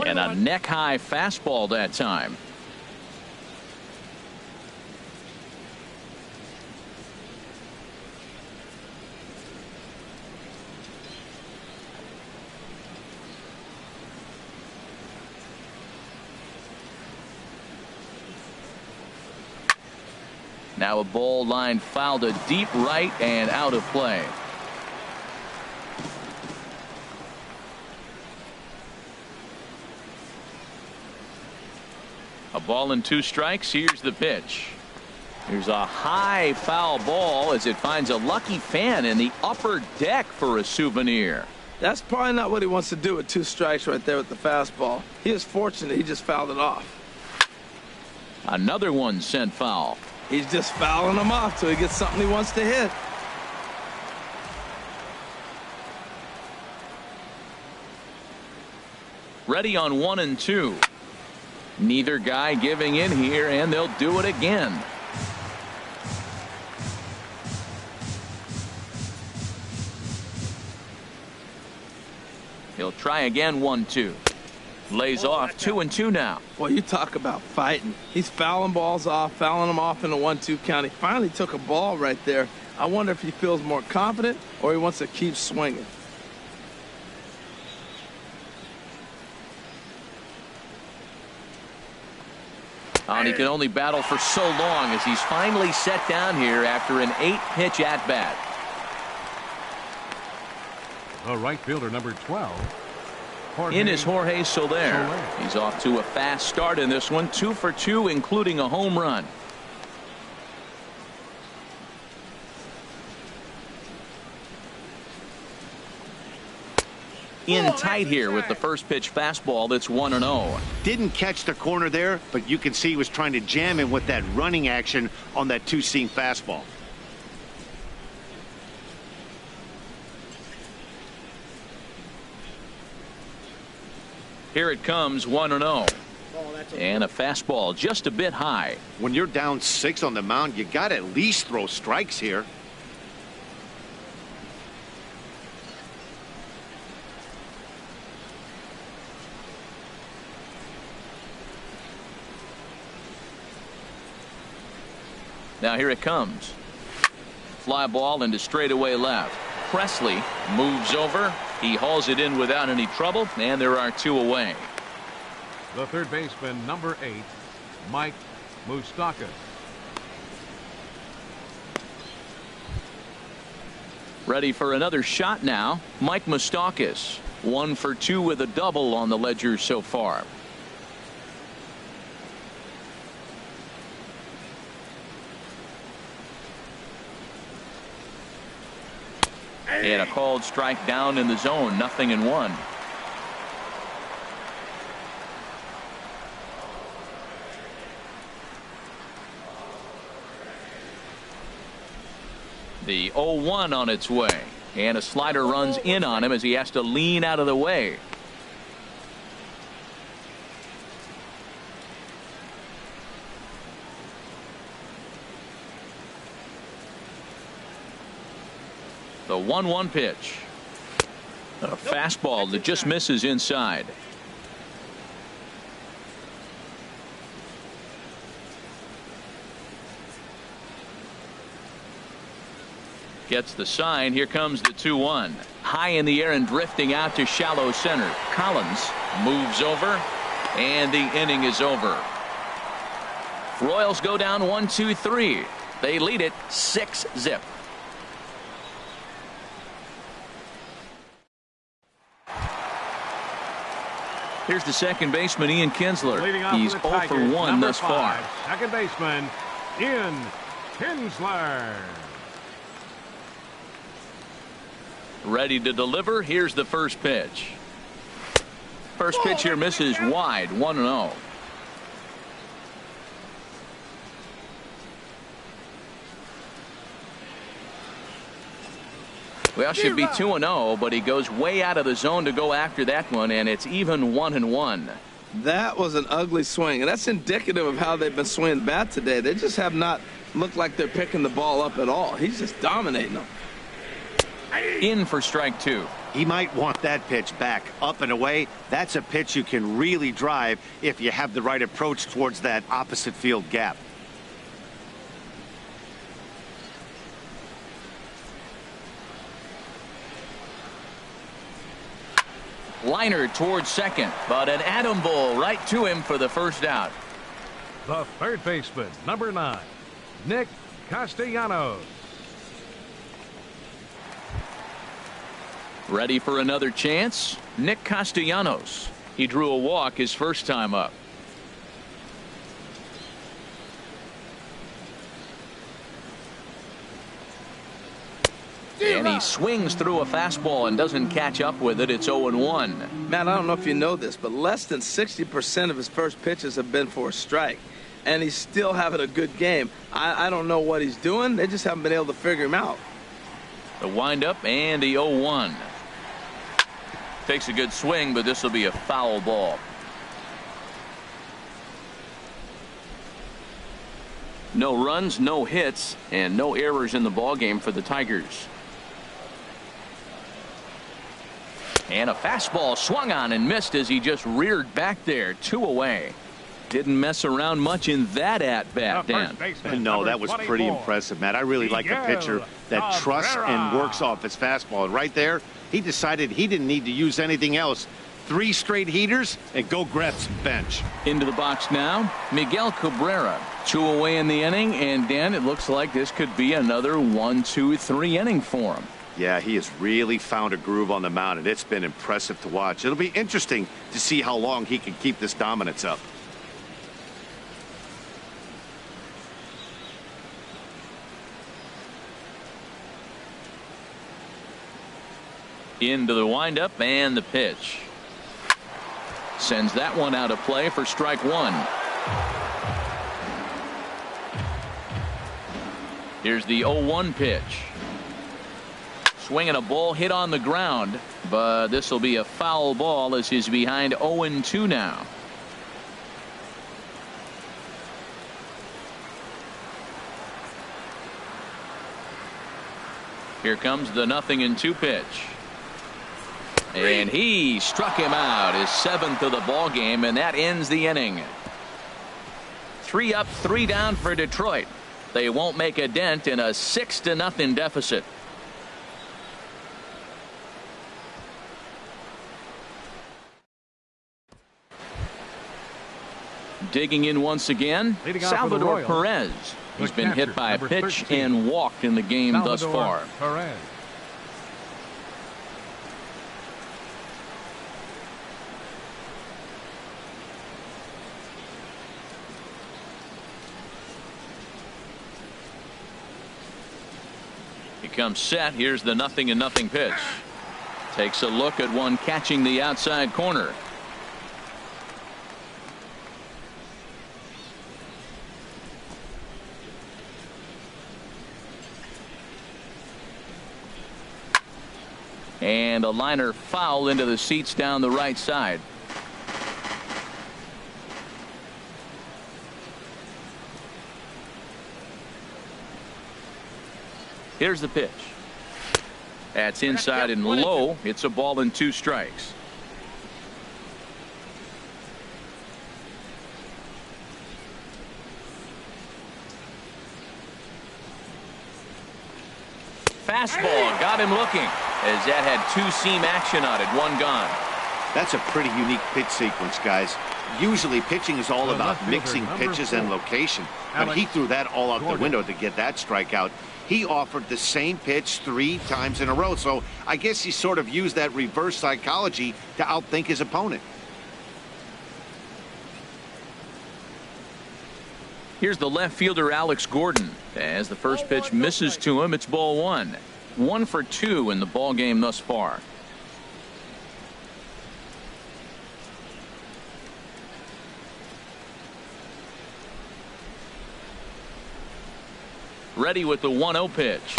And a neck-high fastball that time. Now a ball line fouled to deep right and out of play. A ball and 2 strikes. Here's the pitch. Here's a high foul ball as it finds a lucky fan in the upper deck for a souvenir. That's probably not what he wants to do with 2 strikes right there with the fastball. He is fortunate he just fouled it off. Another one sent foul. He's just fouling them off till he gets something he wants to hit. Ready on 1 and 2. Neither guy giving in here, and they'll do it again. He'll try again. 1-2. Lays off. 2 and 2 now. Boy, you talk about fighting. He's fouling balls off, fouling them off in the 1-2 count. He finally took a ball right there. I wonder if he feels more confident or he wants to keep swinging. And he can only battle for so long as he's finally set down here after an 8-pitch at-bat. The right fielder, number 12. In is Jorge Soler. He's off to a fast start in this one. 2 for 2, including a home run. In tight here with the first pitch fastball. That's 1-0. Didn't catch the corner there, but you can see he was trying to jam him with that running action on that two-seam fastball. Here it comes. 1-0. And a fastball just a bit high. When you're down 6 on the mound, you got to at least throw strikes here. Now here it comes. Fly ball into straightaway left. PRESLEY moves over. He hauls it in without any trouble, and there are 2 away. The third baseman, number 8, Mike Moustakas. Ready for another shot now. Mike Moustakas. 1 for 2 with a double on the ledger so far. And a called strike down in the zone. 0-1. The 0-1 on its way. And a slider runs in on him as he has to lean out of the way. The 1-1 pitch. A fastball that just misses inside. Gets the sign. Here comes the 2-1. High in the air and drifting out to shallow center. Collins moves over, and the inning is over. Royals go down 1-2-3. They lead it 6-0. Here's the second baseman, Ian Kinsler. He's 0 for 1 thus far. Second baseman, Ian Kinsler. Ready to deliver. Here's the first pitch. First pitch here misses wide. 1-0. Well, should be 2-0, but he goes way out of the zone to go after that one, and it's even 1-1. That was an ugly swing, and that's indicative of how they've been swinging bat today. They just have not looked like they're picking the ball up at all. He's just dominating them. In for strike 2. He might want that pitch back, up and away. That's a pitch you can really drive if you have the right approach towards that opposite field gap. Liner towards second, but an atom ball right to him for the first out. The third baseman, number 9, Nick Castellanos. Ready for another chance? Nick Castellanos. He drew a walk his first time up. And he swings through a fastball and doesn't catch up with it. It's 0-1. Matt, I don't know if you know this, but less than 60% of his first pitches have been for a strike. and he's still having a good game. I don't know what he's doing. They just haven't been able to figure him out. The windup and the 0-1. Takes a good swing, but this will be a foul ball. No runs, no hits, and no errors in the ball game for the Tigers. And a fastball swung on and missed as he just reared back there. 2 away. Didn't mess around much in that at-bat, Dan. No, that was pretty impressive, Matt. I really like a pitcher that trusts and works off his fastball. And right there, he decided he didn't need to use anything else. 3 straight heaters and go grab some bench. Into the box now, Miguel Cabrera. 2 away in the inning, and Dan, it looks like this could be another 1-2-3 inning for him. Yeah, he has really found a groove on the mound, and it's been impressive to watch. It'll be interesting to see how long he can keep this dominance up. Into the windup and the pitch. Sends that one out of play for strike 1. Here's the 0-1 pitch. Swinging a ball hit on the ground, but this will be a foul ball as he's behind 0-2 now. Here comes the 0-2 pitch. And he struck him out, his 7th of the ball game, and that ends the inning. 3 up, 3 down for Detroit. They won't make a dent in a 6-0 deficit. Digging in once again, Salvador Perez. He's been hit by a pitch and walked in the game thus far. PEREZ. He comes set. Here's the 0-0 pitch. Takes a look at one catching the outside corner. And a liner foul into the seats down the right side. Here's the pitch. That's inside and low. It's a ball and 2 strikes. Fastball got him looking as that had 2-seam action on it. 1 gone. That's a pretty unique pitch sequence, guys. Usually pitching is all about mixing pitches and location, but he threw that all out the window to get that strikeout. He offered the same pitch 3 times in a row, so I guess he sort of used that reverse psychology to outthink his opponent. Here's the left fielder Alex Gordon. As the first pitch misses to him, it's ball 1. 1 for 2 in the ball game thus far. Ready with the 1-0 pitch.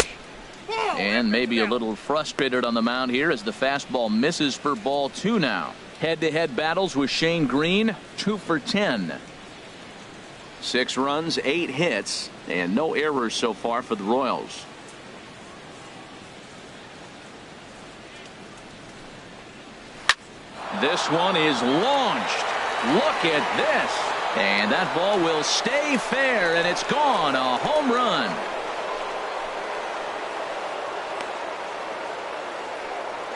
And maybe a little frustrated on the mound here as the fastball misses for ball 2 now. Head-to-head battles with Shane Green, 2 for 10. 6 runs, 8 hits, and no errors so far for the Royals. This one is launched. Look at this. And that ball will stay fair, and it's gone. A home run.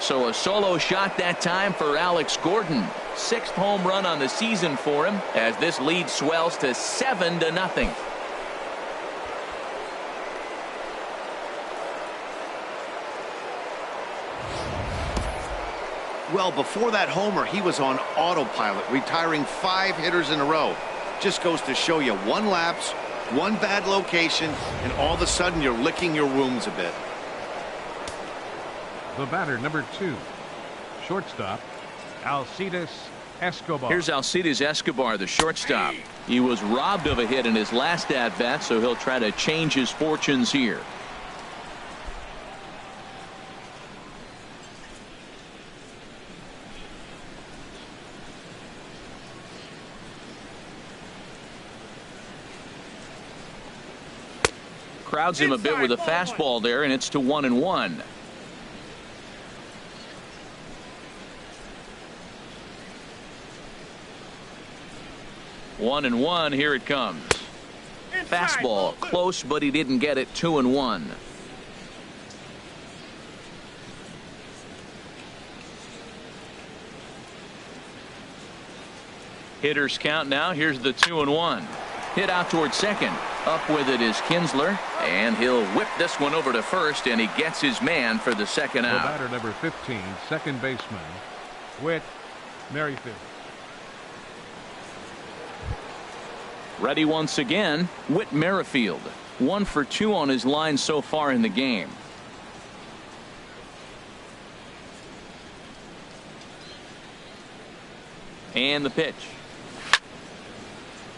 So a solo shot that time for Alex Gordon. 6th home run on the season for him as this lead swells to 7-0. Well, before that homer, he was on autopilot, retiring 5 hitters in a row. Just goes to show you 1 lapse, 1 bad location, and all of a sudden you're licking your wounds a bit. The batter, number 2, shortstop, Alcides Escobar. Here's Alcides Escobar, the shortstop. He was robbed of a hit in his last at-bat, so he'll try to change his fortunes here. Crowds him a bit with a fastball there, and it's to 1-1. One and one, here it comes. Fastball close, but he didn't get it. 2-1. Hitters count now. Here's the 2-1. Hit out towards second. Up with it is Kinsler, and he'll whip this one over to first, and he gets his man for the second out. The batter, number 15, second baseman, WHIT, Merrifield. Ready once again, WHIT Merrifield. 1 for 2 on his line so far in the game. And the pitch.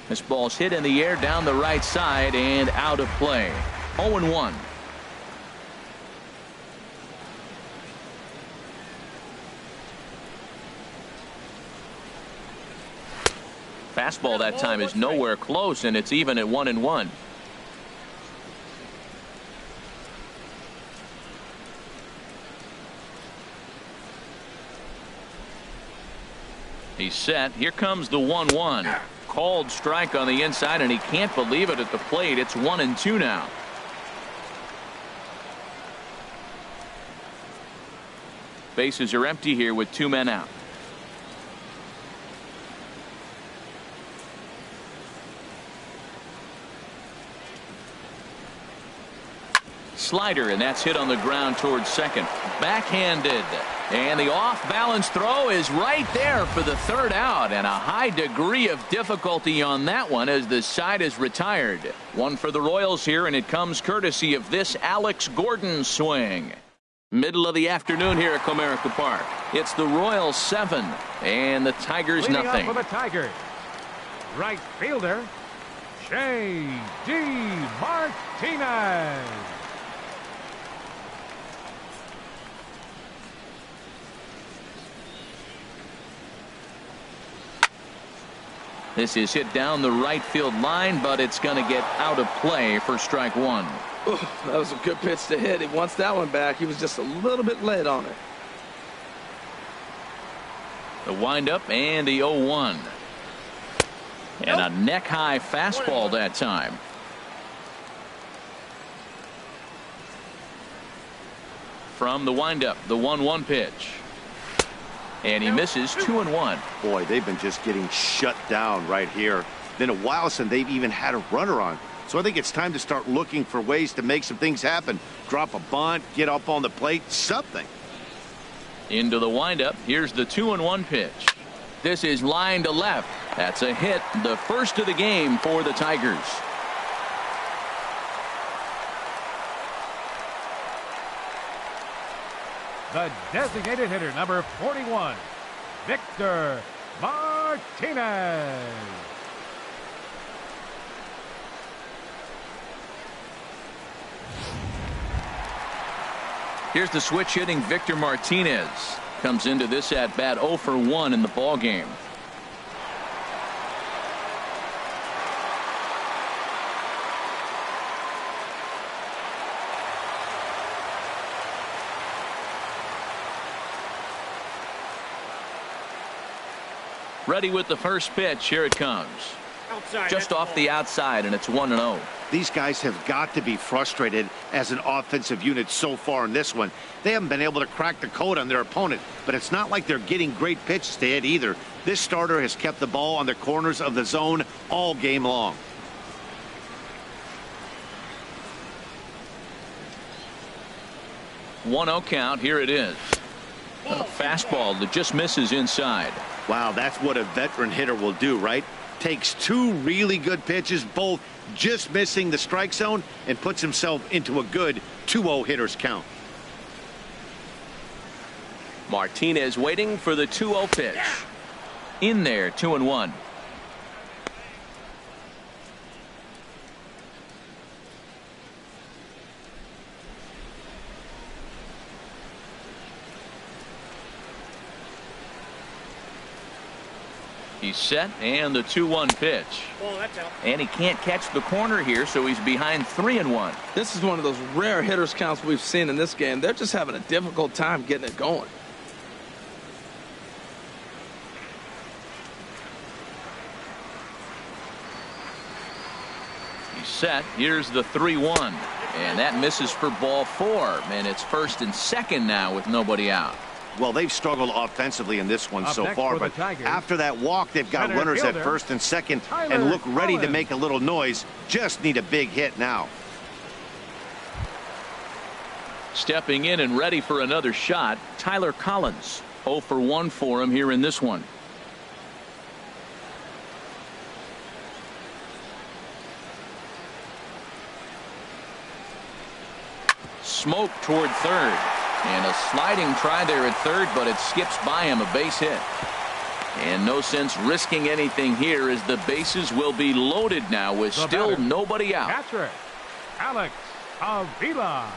This ball's hit in the air down the right side and out of play. 0-1. Fastball that time is nowhere close, and it's even at 1-1. He's set. Here comes the 1-1. Called strike on the inside, and he can't believe it at the plate. It's 1-2 now. Bases are empty here with 2 men out. Slider, and that's hit on the ground towards second. Backhanded, and the off-balance throw is right there for the third out, and a high degree of difficulty on that one as the side is retired. One for the Royals here, and it comes courtesy of this Alex Gordon swing. Middle of the afternoon here at Comerica Park. It's the Royals 7 and the Tigers Leading nothing. up for the Tigers, right fielder J.D. Martinez. This is hit down the right field line, but it's going to get out of play for strike one. Ooh, that was a good pitch to hit. He wants that one back. He was just a little bit late on it. The windup and the 0-1. And a neck-high fastball that time. From the windup, the 1-1 pitch. And he misses. 2-1. Boy, they've been just getting shut down right here. Been a while since they've even had a runner on. So I think it's time to start looking for ways to make some things happen. Drop a bunt, get up on the plate, something. Into the windup. Here's the 2-1 pitch. This is line to left. That's a hit, the first of the game for the Tigers. The designated hitter, number 41, Victor Martinez. Here's the switch hitting Victor Martinez. Comes into this at bat 0 for 1 in the ball game. Ready with the first pitch. Here it comes. Just off the outside, and it's 1-0. These guys have got to be frustrated as an offensive unit so far in this one. They haven't been able to crack the code on their opponent, but it's not like they're getting great pitches to hit either. This starter has kept the ball on the corners of the zone all game long. One-0 count. Here it is. A fastball that just misses inside. Wow, that's what a veteran hitter will do, right? Takes 2 really good pitches, both just missing the strike zone, and puts himself into a good 2-0 hitter's count. Martinez waiting for the 2-0 pitch. In there, 2-1. He's set, and the 2-1 pitch. Oh, that's out. And he can't catch the corner here, so he's behind 3-1. This is one of those rare hitters counts we've seen in this game. They're just having a difficult time getting it going. He's set. Here's the 3-1. And that misses for ball 4. And it's first and second now with nobody out. Well, they've struggled offensively in this one so far, but after that walk, they've got runners at first and second and look ready to make a little noise. Just need a big hit now. Stepping in and ready for another shot, Tyler Collins. 0 for 1 for him here in this one. Smoke toward third. And a sliding try there at third, but it skips by him, a base hit. And no sense risking anything here as the bases will be loaded now with still nobody out. Catcher, Alex Avila.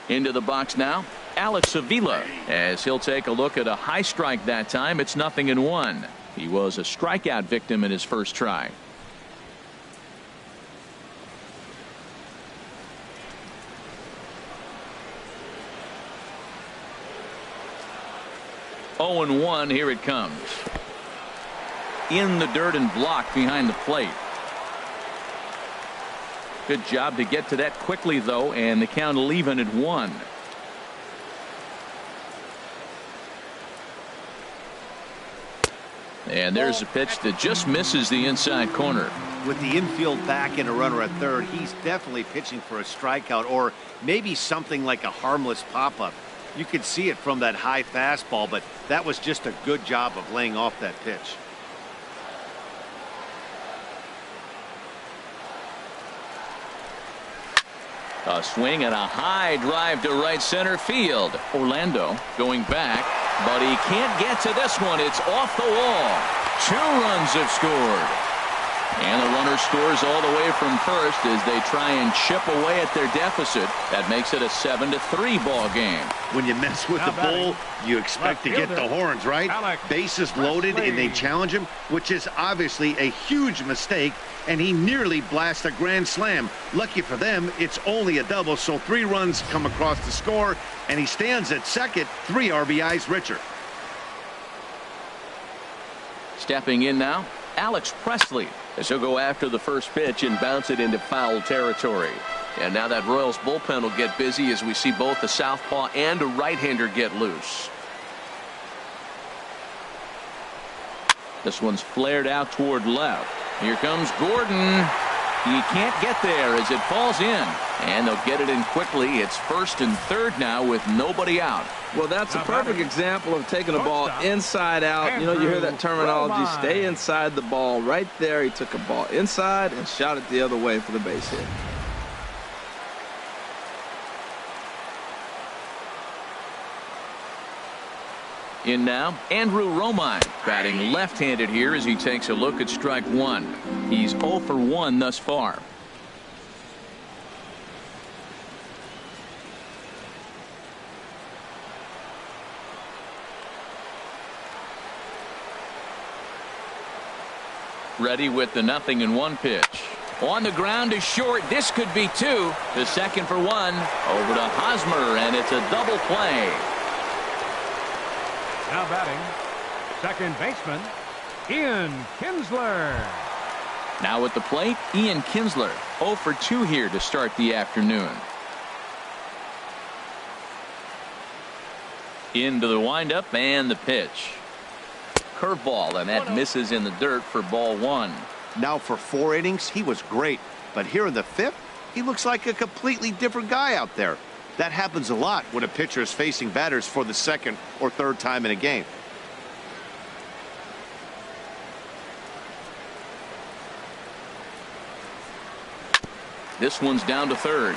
Into the box now, Alex Avila, as he'll take a look at a high strike that time. It's 0-1. He was a strikeout victim in his first try. Oh and 1, here it comes. In the dirt and blocked behind the plate. Good job to get to that quickly, though, and the count will even at 1. And there's a pitch that just misses the inside corner. With the infield back and a runner at third, he's definitely pitching for a strikeout or maybe something like a harmless pop-up. You could see it from that high fastball, but that was just a good job of laying off that pitch. A swing and a high drive to right center field. Orlando going back, but he can't get to this one. It's off the wall. 2 runs have scored. And the runner scores all the way from first as they try and chip away at their deficit. That makes it a 7-3 ball game. When you mess with the bull, you expect to get the horns, right? Bases loaded and they challenge him, which is obviously a huge mistake, and he nearly blasts a grand slam. Lucky for them, it's only a double, so 3 runs come across the score, and he stands at second, 3 RBIs richer. Stepping in now, Alex Presley, as he'll go after the first pitch and bounce it into foul territory. And now that Royals bullpen will get busy as we see both a southpaw and a right-hander get loose. This one's flared out toward left. Here comes Gordon. He can't get there as it falls in. And they'll get it in quickly. It's first and third now with nobody out. Well, that's a perfect example of taking a ball inside out. You know, you hear that terminology, stay inside the ball. Right there, he took a ball inside and shot it the other way for the base hit. In now, Andrew Romine, batting left-handed here as he takes a look at strike 1. He's 0 for 1 thus far. Ready with the 0-1 pitch. On the ground is short. This could be 2. The second for 1. Over to Hosmer, and it's a double play. Now batting, second baseman, Ian Kinsler. Now at the plate, Ian Kinsler, 0 for 2 here to start the afternoon. Into the windup and the pitch. Curveball, and that misses in the dirt for ball 1. Now for 4 innings, he was great. But here in the 5th, he looks like a completely different guy out there. That happens a lot when a pitcher is facing batters for the 2nd or 3rd time in a game. This one's down to third.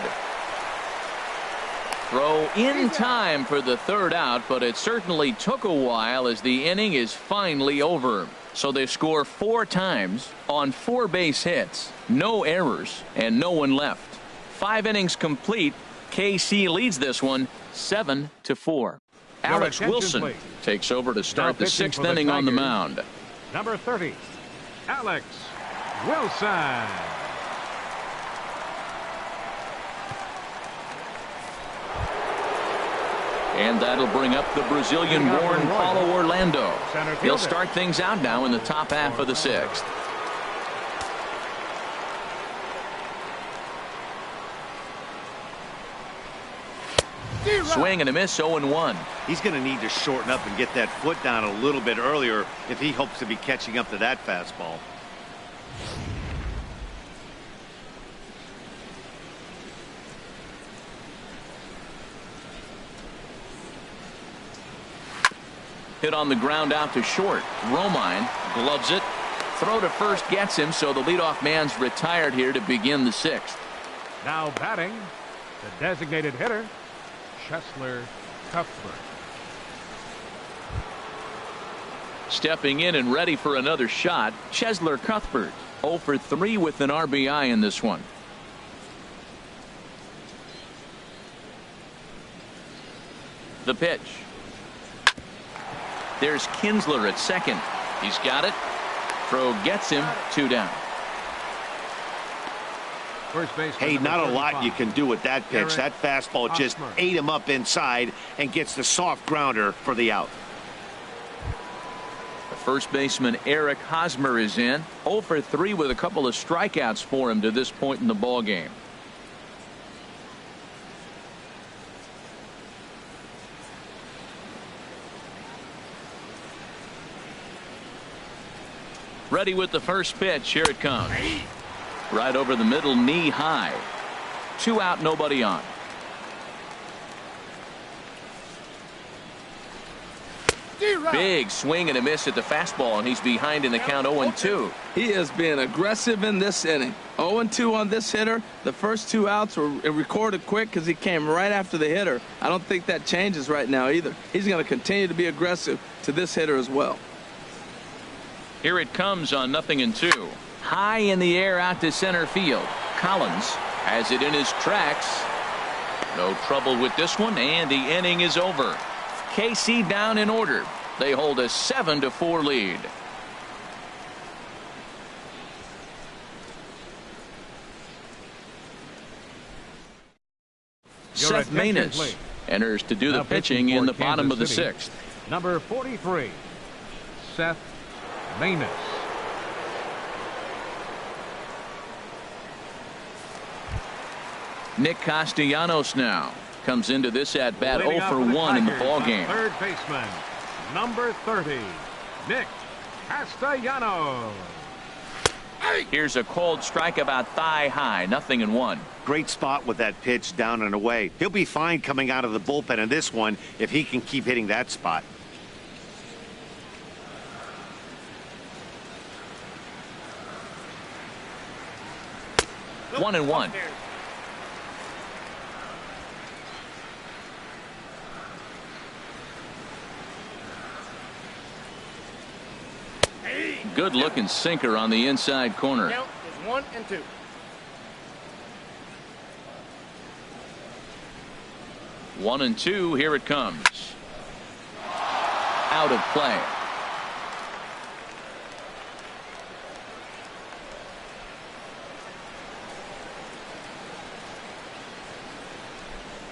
Throw in time for the third out, but it certainly took a while as the inning is finally over. So they score 4 times on 4 base hits, no errors, and no one left. 5 innings complete. KC leads this one 7-4. Alex Wilson please. takes over to start the 6th the inning on the Tigers, mound. Number 30, Alex Wilson. And that'll bring up the Brazilian-born Paulo Orlando. He'll start things out now in the top half of the 6th. Swing and a miss, 0-1. He's going to need to shorten up and get that foot down a little bit earlier if he hopes to be catching up to that fastball. Hit on the ground out to short. Romine gloves it. Throw to first gets him, so the leadoff man's retired here to begin the 6th. Now batting, the designated hitter, Chesler Cuthbert. Stepping in and ready for another shot, Chesler Cuthbert. 0 for 3 with an RBI in this one. The pitch. There's Kinsler at second. He's got it. Throw gets him. 2 down. First base. Hey, not a lot you can do with that pitch. That fastball just ate him up inside and gets the soft grounder for the out. The first baseman Eric Hosmer is in. 0 for 3 with a couple of strikeouts for him to this point in the ball game. Ready with the first pitch. Here it comes. Right over the middle, knee high. 2 out, nobody on. Big swing and a miss at the fastball, and he's behind in the count 0-2. He is being aggressive in this inning. 0-2 on this hitter. The first 2 outs were recorded quick because he came right after the hitter. I don't think that changes right now either. He's going to continue to be aggressive to this hitter as well. Here it comes on 0-2. High in the air out to center field. Collins has it in his tracks. No trouble with this one, and the inning is over. KC down in order. They hold a 7-4 lead. Seth Maness enters to do the pitching in the bottom of the 6th. Number 43, Seth Maness. Nick Castellanos now comes into this at bat 0 for 1 in the ball game. Third baseman, number 30, Nick Castellanos. Here's a cold strike about thigh high. 0-1. Great spot with that pitch down and away. He'll be fine coming out of the bullpen in this one if he can keep hitting that spot. One and one. Good looking sinker on the inside corner. Count is 1-2. One and two. Here it comes. Out of play.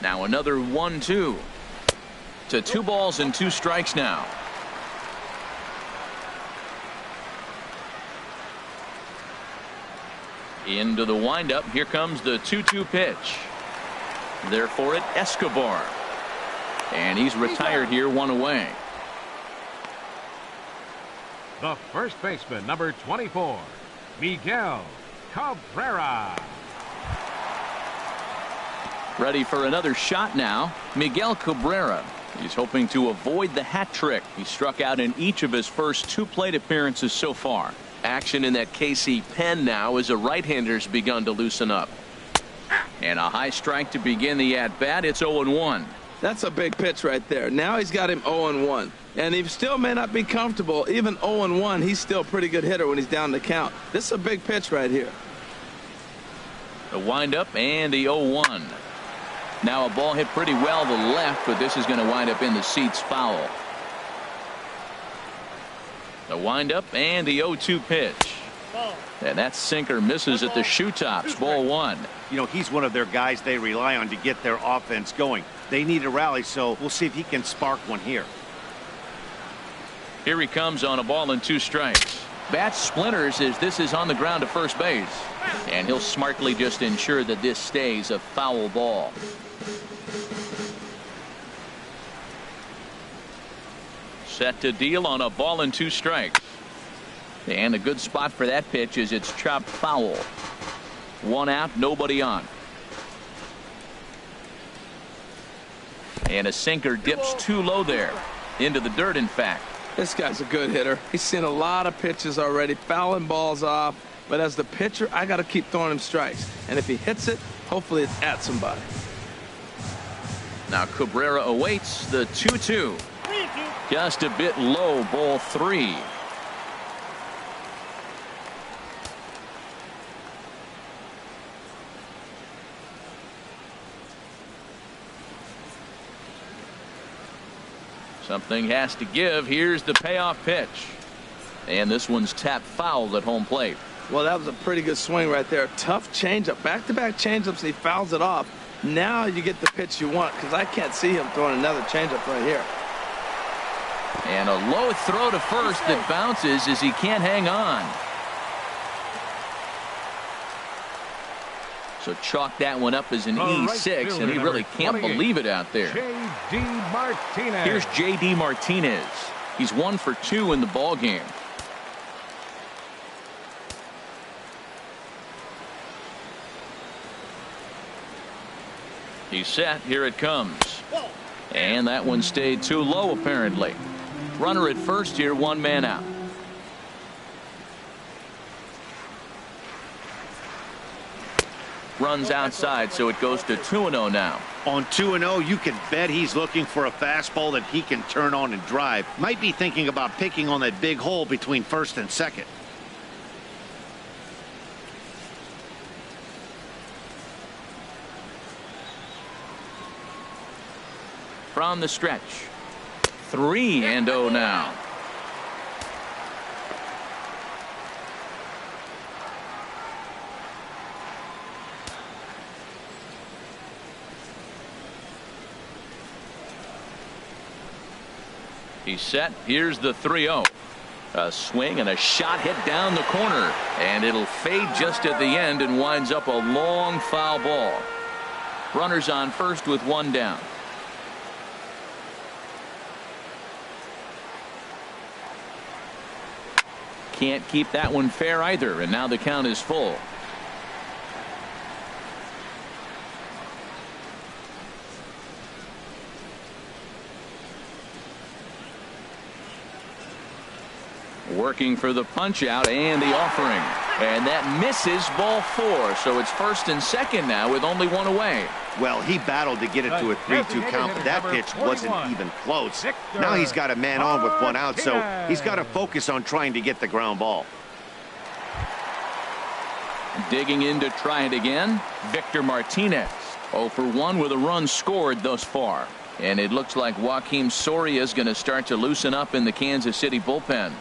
Now another 1-2 to 2 balls and 2 strikes now. Into the windup. Here comes the 2-2 pitch. There for it, Escobar. And he's retired here, 1 away. The first baseman, number 24, Miguel Cabrera. Ready for another shot now. Miguel Cabrera. He's hoping to avoid the hat trick. He struck out in each of his first 2 plate appearances so far. Action in that KC pen now as a right-hander's begun to loosen up. And a high strike to begin the at-bat. It's 0-1. That's a big pitch right there. Now he's got him 0-1. And he still may not be comfortable. Even 0-1, he's still a pretty good hitter when he's down the count. This is a big pitch right here. The windup and the 0-1. Now a ball hit pretty well to left, but this is going to wind up in the seats foul. The windup and the 0-2 pitch. And that sinker misses at the shoe tops. Ball 1. You know, he's one of their guys they rely on to get their offense going. They need a rally, so we'll see if he can spark one here. Here he comes on a ball and 2 strikes. Bat splinters as this is on the ground to first base. And he'll smartly just ensure that this stays a foul ball. Set to deal on a ball and 2 strikes. And a good spot for that pitch is it's chopped foul. 1 out, nobody on. And a sinker dips too low there. Into the dirt, in fact. This guy's a good hitter. He's seen a lot of pitches already, fouling balls off. But as the pitcher, I got to keep throwing him strikes. And if he hits it, hopefully it's at somebody. Now Cabrera awaits the 2-2. Just a bit low, ball 3. Something has to give. Here's the payoff pitch. And this one's tapped foul at home plate. Well, that was a pretty good swing right there. Tough changeup. Back-to-back changeups, he fouls it off. Now you get the pitch you want, because I can't see him throwing another changeup right here. And a low throw to first that bounces as he can't hang on. So chalk that one up as an E6, and he really can't believe it out there. J.D. Martinez. Here's J.D. Martinez. He's 1 for 2 in the ball game. He's set. Here it comes. And that one stayed too low, apparently. Runner at first here, 1 man out. Runs outside, so it goes to 2-0 now. On 2-0, you can bet he's looking for a fastball that he can turn on and drive. Might be thinking about picking on that big hole between first and second. From the stretch. 3-0 now. He's set. Here's the 3-0. A swing and a shot hit down the corner, and it'll fade just at the end and winds up a long foul ball. Runners on first with 1 down. Can't keep that one fair either, and now the count is full. Working for the punch out and the offering, and that misses ball 4, so it's first and second now with only 1 away. Well, he battled to get it to a 3-2 count, but that pitch wasn't even close. Now he's got a man on with 1 out, so he's got to focus on trying to get the ground ball. Digging in to try it again, Victor Martinez. 0 for 1 with a run scored thus far, and it looks like Joakim Soria is going to start to loosen up in the Kansas City bullpen.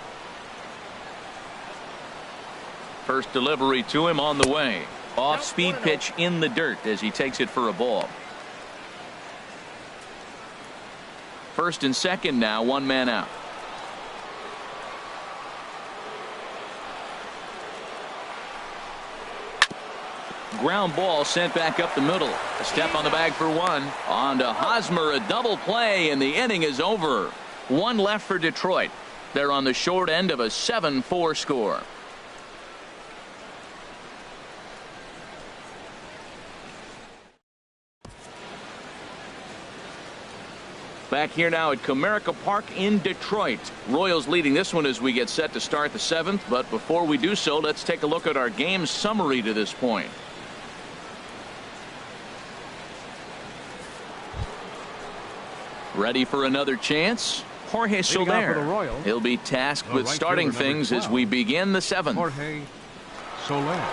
First delivery to him on the way. Off-speed pitch in the dirt as he takes it for a ball. First and second now, 1 man out. Ground ball sent back up the middle. A step on the bag for 1. On to Hosmer, a double play, and the inning is over. 1 left for Detroit. They're on the short end of a 7-4 score. Back here now at Comerica Park in Detroit. Royals leading this one as we get set to start the 7th. But before we do so, let's take a look at our game summary to this point. Ready for another chance? Jorge Soler. He'll be tasked with starting things as we begin the 7th. Jorge Soler.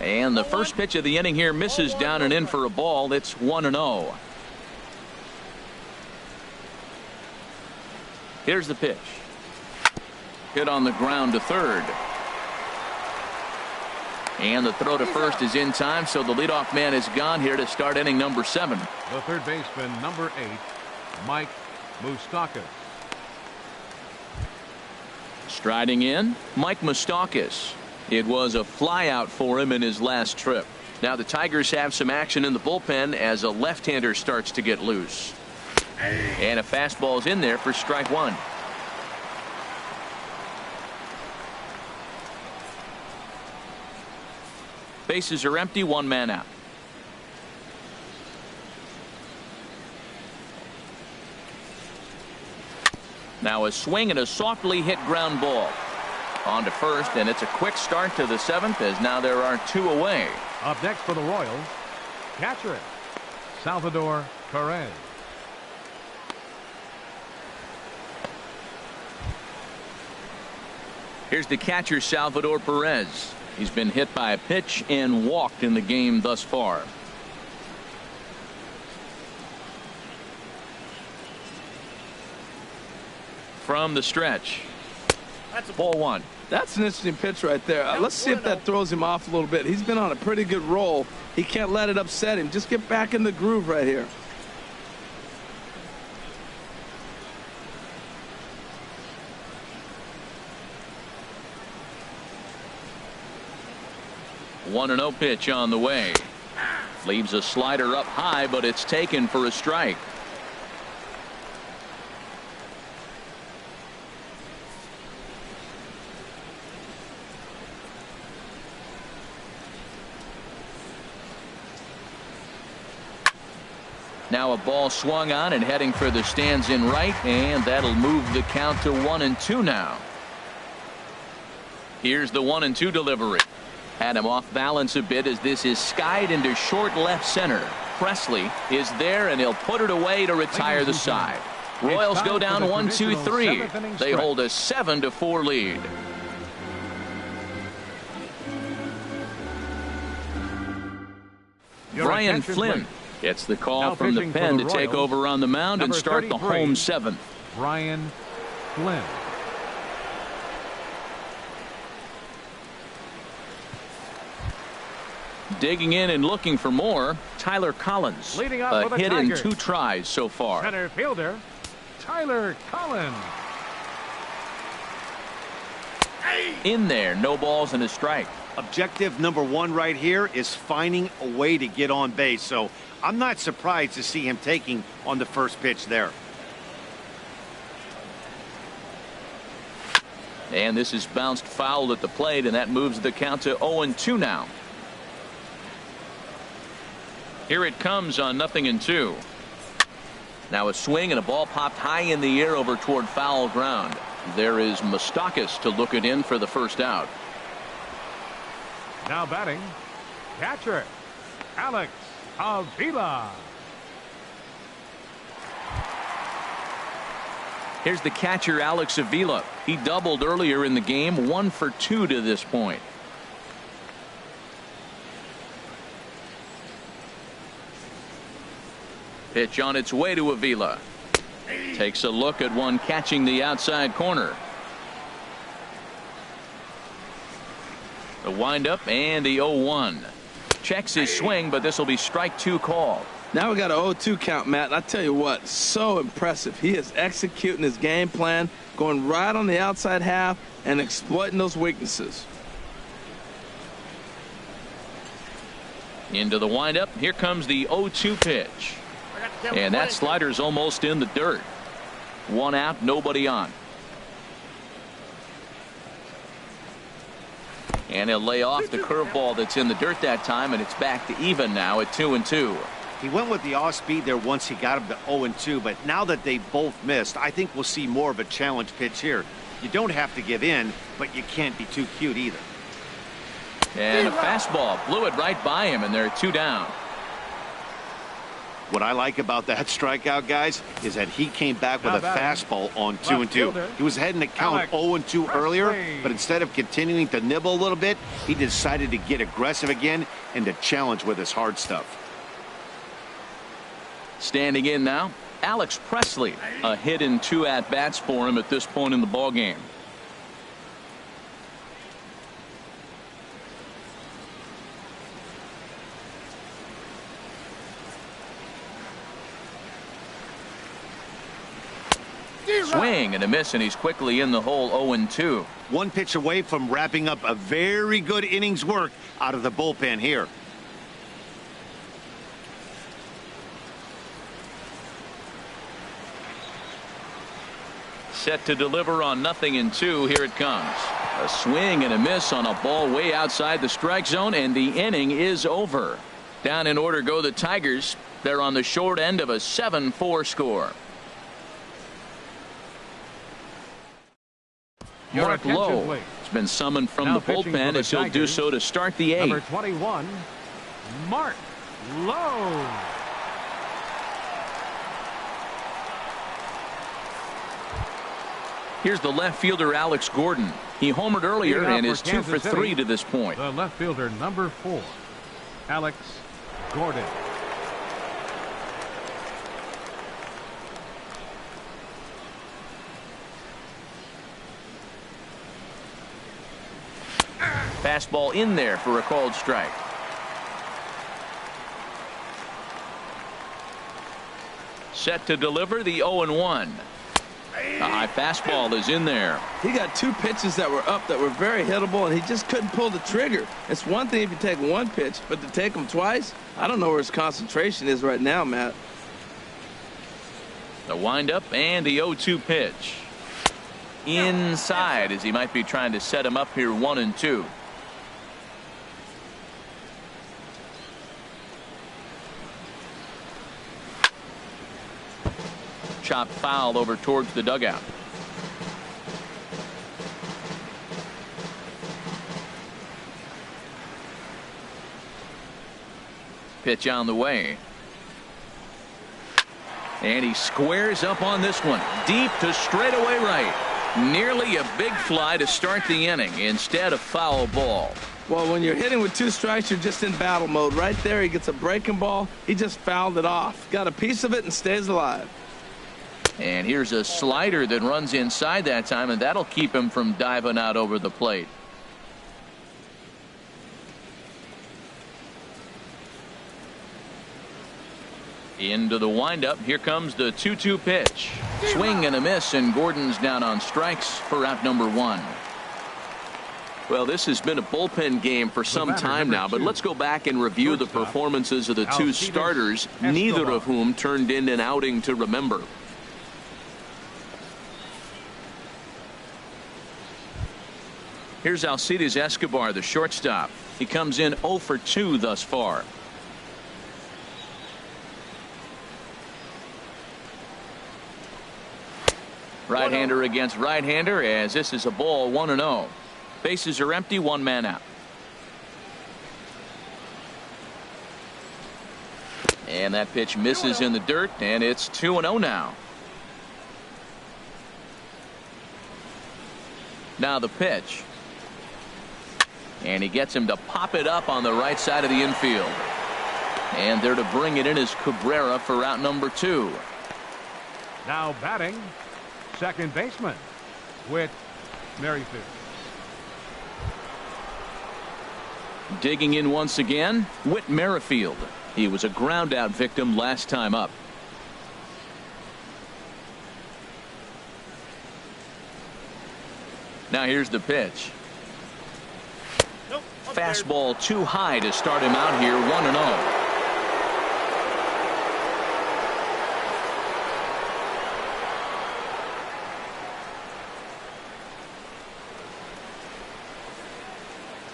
And the first pitch of the inning here misses down and in for a ball. It's 1-0. Here's the pitch. Hit on the ground to third. And the throw to first is in time, so the leadoff man is gone here to start inning number 7. The third baseman, number 8, Mike Moustakas. Striding in, Mike Moustakas. It was a flyout for him in his last trip. Now the Tigers have some action in the bullpen as a left-hander starts to get loose. And a fastball is in there for strike 1. Bases are empty, 1 man out. Now a swing and a softly hit ground ball. On to first, and it's a quick start to the 7th as now there are 2 away. Up next for the Royals, catcher, Salvador PEREZ. Here's the catcher, Salvador PEREZ. He's been hit by a pitch and walked in the game thus far. From the stretch. That's ball 1. That's an interesting pitch right there. Let's see if that throws him off a little bit. He's been on a pretty good roll. He can't let it upset him. Just get back in the groove right here. One and 0 pitch on the way. Leaves a slider up high, but it's taken for a strike. Now a ball swung on and heading for the stands in right, and that'll move the count to 1-2 now. Here's the 1-2 delivery. Had him off balance a bit as this is skied into short left center. PRESLEY is there, and he'll put it away to retire the side. Royals go down 1-2-3. They hold a 7-4 lead. Brian Flynn gets the call from the pen to take over on the mound and start the home 7th. Brian Flynn. Digging in and looking for more, Tyler Collins. Leading up a hit in 2 tries so far. Center fielder, Tyler Collins. In there, no balls and a strike. Objective number 1 right here is finding a way to get on base. So I'm not surprised to see him taking on the first pitch there. And this is bounced foul at the plate, and that moves the count to 0-2 now. Here it comes on 0-2. Now a swing and a ball popped high in the air over toward foul ground. There is Moustakas to look it in for the first out. Now batting, catcher, Alex Avila. Here's the catcher, Alex Avila. He doubled earlier in the game, 1 for 2 to this point. Pitch on its way to Avila. Takes a look at one catching the outside corner. The windup and the 0-1. Checks his swing, but this will be strike 2 call. Now we got an 0-2 count, Matt. And I tell you what, so impressive. He is executing his game plan, going right on the outside half and exploiting those weaknesses. Into the windup. Here comes the 0-2 pitch. And that slider's almost in the dirt. 1 out, nobody on. And he'll lay off the curveball that's in the dirt that time, and it's back to even now at 2-2. He went with the off speed there once he got him to 0-2, but now that they both missed, I think we'll see more of a challenge pitch here. You don't have to give in, but you can't be too cute either. And a fastball blew it right by him, and they're 2 down. What I like about that strikeout, guys, is that he came back with a fastball on 2-2. He was heading to count 0-2 earlier, but instead of continuing to nibble a little bit, he decided to get aggressive again and to challenge with his hard stuff. Standing in now, Alex Presley. A hit in 2 at-bats for him at this point in the ballgame. Swing and a miss, and he's quickly in the hole. 0-2. One pitch away from wrapping up a very good innings work out of the bullpen here. Set to deliver on 0-2. Here it comes. A swing and a miss on a ball way outside the strike zone, and the inning is over. Down in order go the Tigers. They're on the short end of a 7-4 score. Mark Lowe has been summoned from the bullpen as he'll do so to start the 8th. Number 21, Mark Lowe. Here's the left fielder Alex Gordon. He homered earlier and is 2 for 3 to this point. The left fielder, number 4, Alex Gordon. Fastball in there for a called strike. Set to deliver the 0-1. A high fastball is in there. He got 2 pitches that were up that were very hittable, and he just couldn't pull the trigger. It's one thing if you take 1 pitch, but to take them twice, I don't know where his concentration is right now, Matt. The windup and the 0-2 pitch. Inside, as he might be trying to set him up here. 1-2. Chopped foul over towards the dugout. Pitch on the way. And he squares up on this one. Deep to straightaway right. Nearly a big fly to start the inning. Instead, a foul ball. Well, when you're hitting with 2 strikes, you're just in battle mode. Right there, he gets a breaking ball. He just fouled it off. Got a piece of it and stays alive. And here's a slider that runs inside that time, and that'll keep him from diving out over the plate. Into the windup. Here comes the 2-2 pitch. Swing and a miss, and Gordon's down on strikes for out number 1. Well, this has been a bullpen game for some time now, but let's go back and review the performances of the 2 starters, neither of whom turned in an outing to remember. Here's ALCIDES Escobar, the shortstop. He comes in 0 for 2 thus far. Right-hander against right-hander, as this is a ball. 1-0. Bases are empty. 1 man out. And that pitch misses in the dirt, and it's 2-0 now. Now the pitch. And he gets him to pop it up on the right side of the infield. And there to bring it in is Cabrera for out number 2. Now batting, second baseman, WHIT Merrifield. Digging in once again, WHIT Merrifield. He was a ground out victim last time up. Now here's the pitch. Fastball too high to start him out here. 1-0.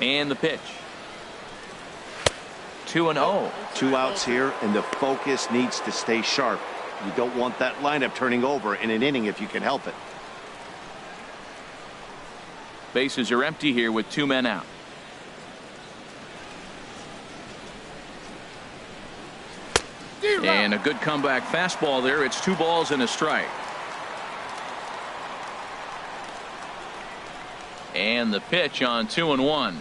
And the pitch. 2-0. 2 outs here, and the focus needs to stay sharp. You don't want that lineup turning over in an inning if you can help it. Bases are empty here with 2 men out. And a good comeback fastball there. It's 2 balls and a strike. And the pitch on 2-1.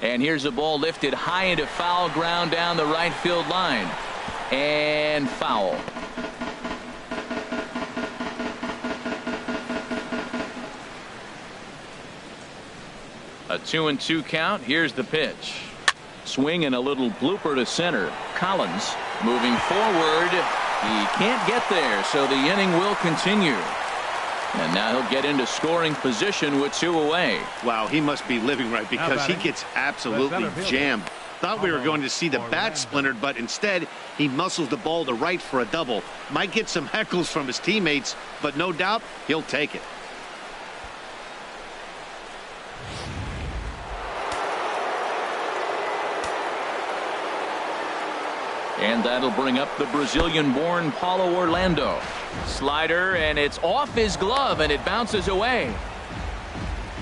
And here's a ball lifted high into foul ground down the right field line. And foul. A 2-2 count. Here's the pitch. Swing and a little blooper to center. Collins moving forward. He can't get there, so the inning will continue. And now he'll get into scoring position with 2 away. Wow, he must be living right because he gets absolutely jammed. Thought we were going to see the bat splintered, but instead he muscles the ball to right for a double. Might get some heckles from his teammates, but no doubt he'll take it. And that'll bring up the Brazilian-born Paulo Orlando. Slider, and it's off his glove, and it bounces away.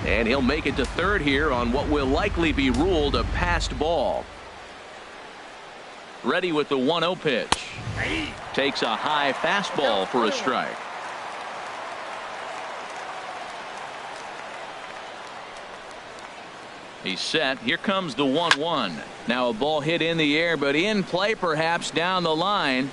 And he'll make it to third here on what will likely be ruled a passed ball. Ready with the 1-0 pitch. Takes a high fastball for a strike. He's set. Here comes the 1-1. Now a ball hit in the air, but in play perhaps down the line.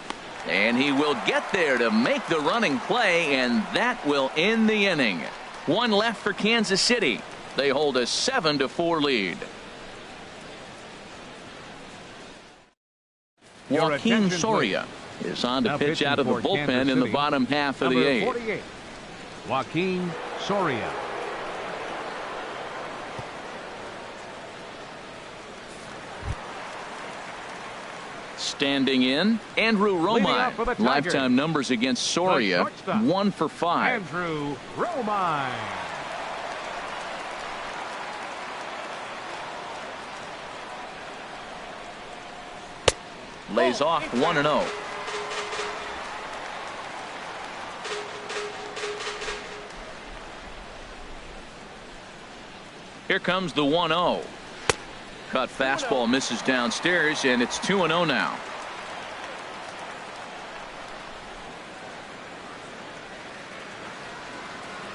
And he will get there to make the running play, and that will end the inning. 1 left for Kansas City. They hold a 7-4 lead. Joaquin Soria is on to pitch out of the bullpen in the bottom half of the 8th. Joaquin Soria. Standing in, Andrew Romine. Lifetime numbers against Soria, 1 for 5. Andrew Romine. Lays off 1-0. Here comes the 1-0. Cut fastball misses downstairs, and it's 2-0 now.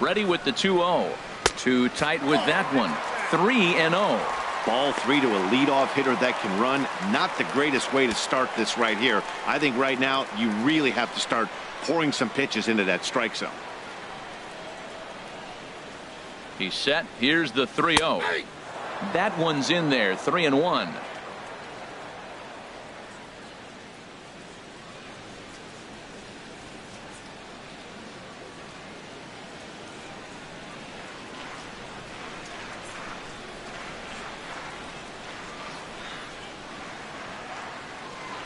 Ready with the 2-0. Too tight with that one. 3-0. Ball 3 to a leadoff hitter that can run. Not the greatest way to start this right here. I think right now you really have to start pouring some pitches into that strike zone. He's set. Here's the 3-0. That one's in there. 3-1.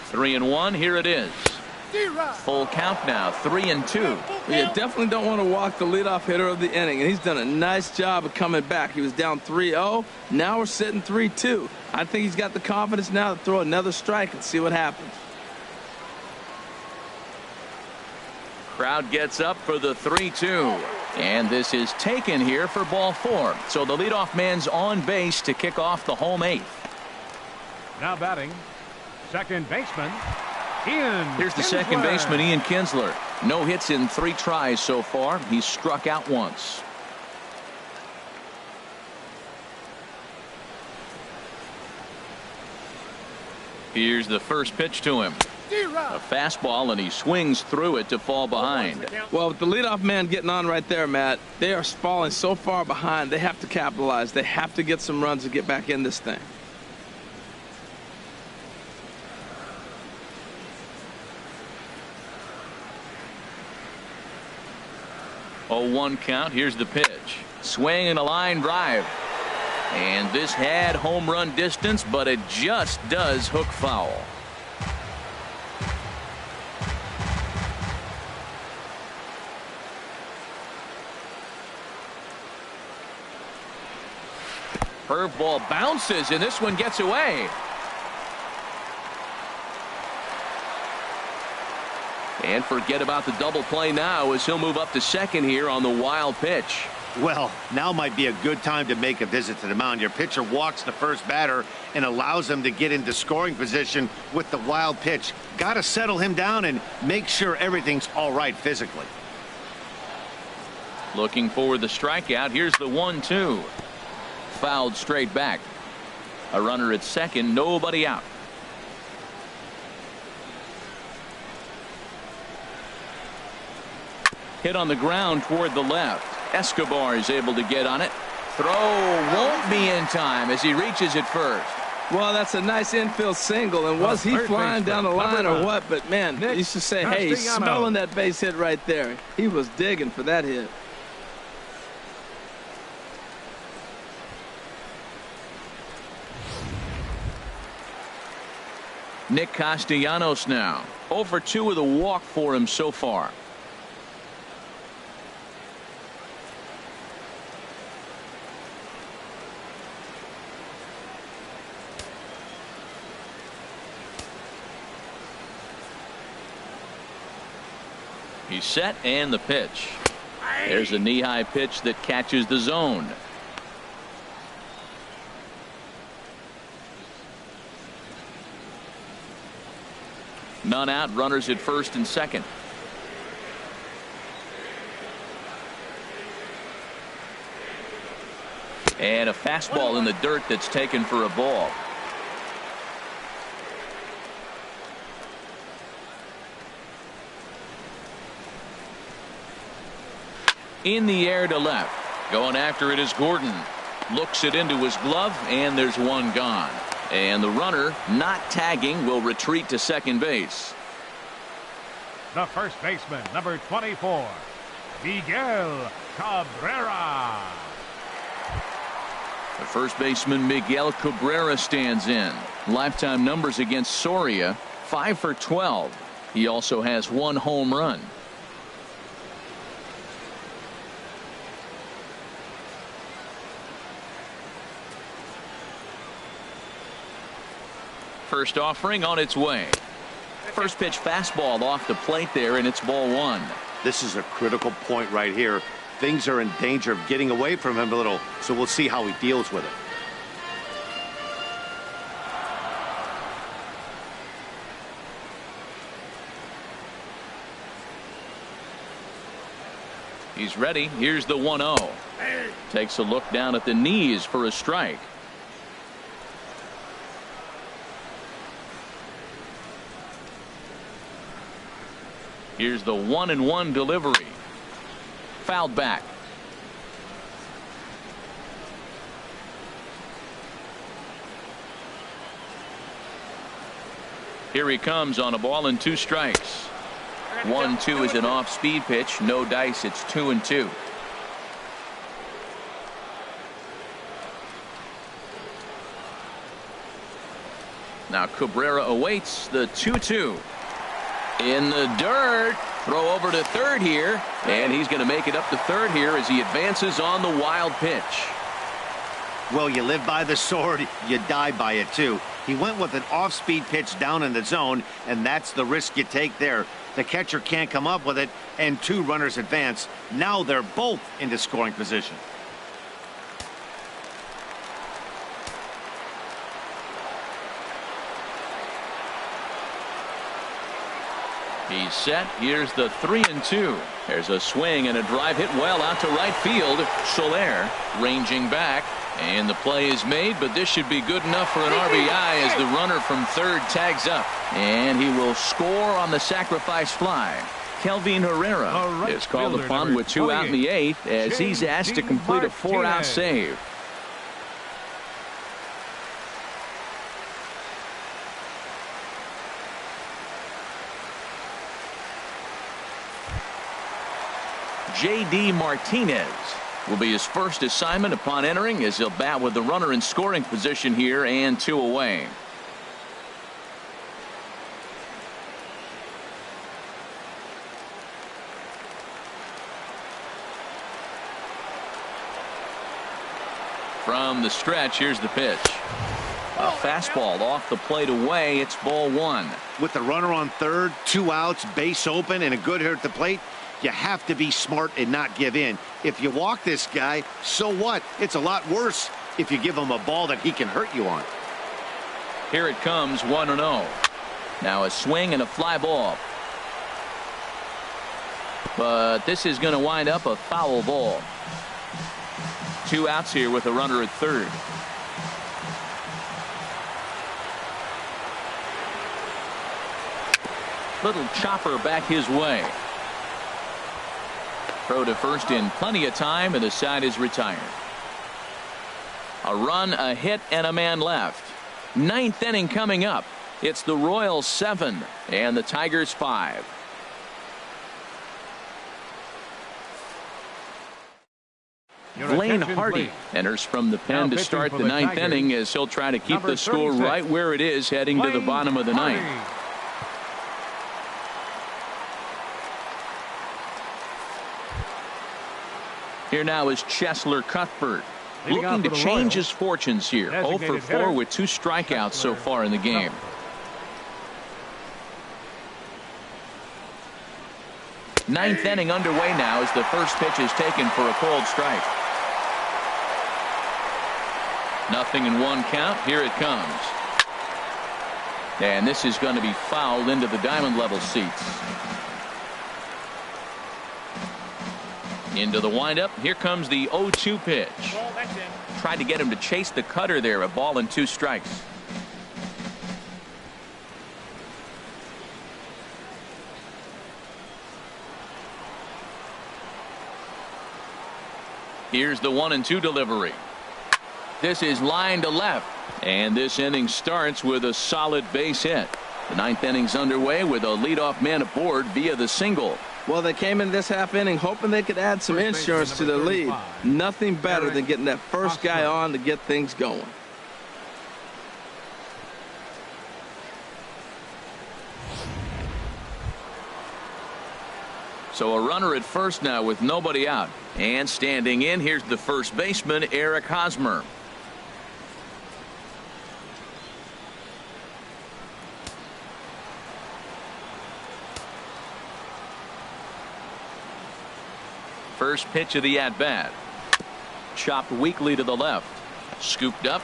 Three and 1. Here it is. Full count now. 3-2. You definitely don't want to walk the leadoff hitter of the inning, and he's done a nice job of coming back. He was down 3-0. Now we're sitting 3-2. I think he's got the confidence now to throw another strike and see what happens. Crowd gets up for the 3-2. And this is taken here for ball 4. So the leadoff man's on base to kick off the home 8th. Now batting, second baseman, Ian Here's the Kinsler. second baseman, Ian Kinsler. No hits in 3 tries so far. He's struck out once. Here's the first pitch to him. A fastball, and he swings through it to fall behind. Well, with the leadoff man getting on right there, Matt, they are falling so far behind. They have to capitalize. They have to get some runs to get back in this thing. Oh, 1 count. Here's the pitch. Swing and a line drive. And this had home run distance, but it just does hook foul. Curveball bounces, and this one gets away. And forget about the double play now as he'll move up to second here on the wild pitch. Well, now might be a good time to make a visit to the mound. Your pitcher walks the first batter and allows him to get into scoring position with the wild pitch. Got to settle him down and make sure everything's all right physically. Looking for the strikeout. Here's the 1-2. Fouled straight back. A runner at second, nobody out. Hit on the ground toward the left. Escobar is able to get on it. Throw won't be in time as he reaches it first. Well, that's a nice infield single. And was he flying down the line or what? But, man, you used to say, hey, he's smelling that base hit right there. He was digging for that hit. Nick Castellanos now. 0 for 2 with a walk for him so far. He's set and the pitch. There's a knee-high pitch that catches the zone. None out, runners at first and second. And a fastball in the dirt that's taken for a ball. In the air to left. Going after it is Gordon. Looks it into his glove, and there's one gone. And the runner, not tagging, will retreat to second base. The first baseman, number 24, Miguel Cabrera. The first baseman, Miguel Cabrera, stands in. Lifetime numbers against Soria, 5 for 12. He also has 1 home run. First offering on its way. First pitch fastball off the plate there, and it's ball 1. This is a critical point right here. Things are in danger of getting away from him a little, so we'll see how he deals with it. He's ready. Here's the 1-0. Takes a look down at the knees for a strike. Here's the 1-1 delivery. Fouled back. Here he comes on a ball and 2 strikes. 1-2 is an off-speed pitch. No dice. It's 2-2. Now Cabrera awaits the 2-2. In the dirt. Throw over to third here. And he's going to make it up to third here as he advances on the wild pitch. Well, you live by the sword, you die by it too. He went with an off-speed pitch down in the zone, and that's the risk you take there. The catcher can't come up with it, and 2 runners advance. Now they're both into scoring position. He's set. Here's the 3-2. There's a swing and a drive hit well out to right field. Soler ranging back, and the play is made, but this should be good enough for an RBI as the runner from third tags up, and he will score on the sacrifice fly. Kelvin Herrera is called upon with 2 out in the 8th as he's asked to complete a 4-out save. J.D. Martinez will be his first assignment upon entering as he'll bat with the runner in scoring position here and 2 away. From the stretch, here's the pitch. A fastball off the plate away. It's ball one. With the runner on third, 2 outs, base open, and a good hitter at the plate, you have to be smart and not give in. If you walk this guy, so what? It's a lot worse if you give him a ball that he can hurt you on. Here it comes, 1-0. Now a swing and a fly ball. But this is going to wind up a foul ball. 2 outs here with a runner at third. Little chopper back his way. Throw to first in plenty of time, and the side is retired. A run, a hit, and a man left. 9th inning coming up. It's the Royals 7 and the Tigers 5. Blaine Hardy enters from the pen to start the 9th inning, as he'll try to keep the score right where it is heading to the bottom of the 9th. Here now is Cheslor Cuthbert, looking to change his fortunes here. 0 for 4 with 2 strikeouts so far in the game. Ninth inning underway now as the first pitch is taken for a called strike. 0-1 count. Here it comes. And this is going to be fouled into the diamond level seats. Into the windup. Here comes the 0-2 pitch. Tried to get him to chase the cutter there. A ball and 2 strikes. Here's the 1-2 delivery. This is line to left. And this inning starts with a solid base hit. The 9th inning's underway with a leadoff man aboard via the single. Well, they came in this half inning hoping they could add some insurance to their lead. Nothing better than getting that first guy on to get things going. So a runner at first now with nobody out. And standing in, here's the first baseman, Eric Hosmer. First pitch of the at-bat. Chopped weakly to the left. Scooped up.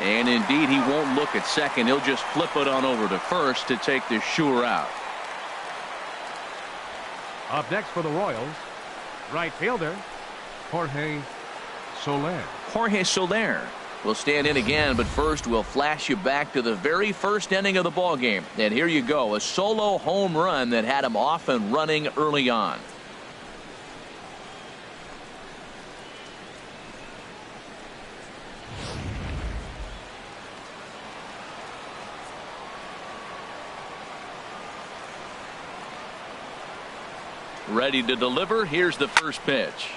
And indeed, he won't look at second. He'll just flip it on over to first to take the sure out. Up next for the Royals, right fielder, Jorge Soler. Jorge Soler will stand in again, but first we'll flash you back to the very first inning of the ball game. And here you go, a solo home run that had him off and running early on. Ready to deliver. Here's the first pitch.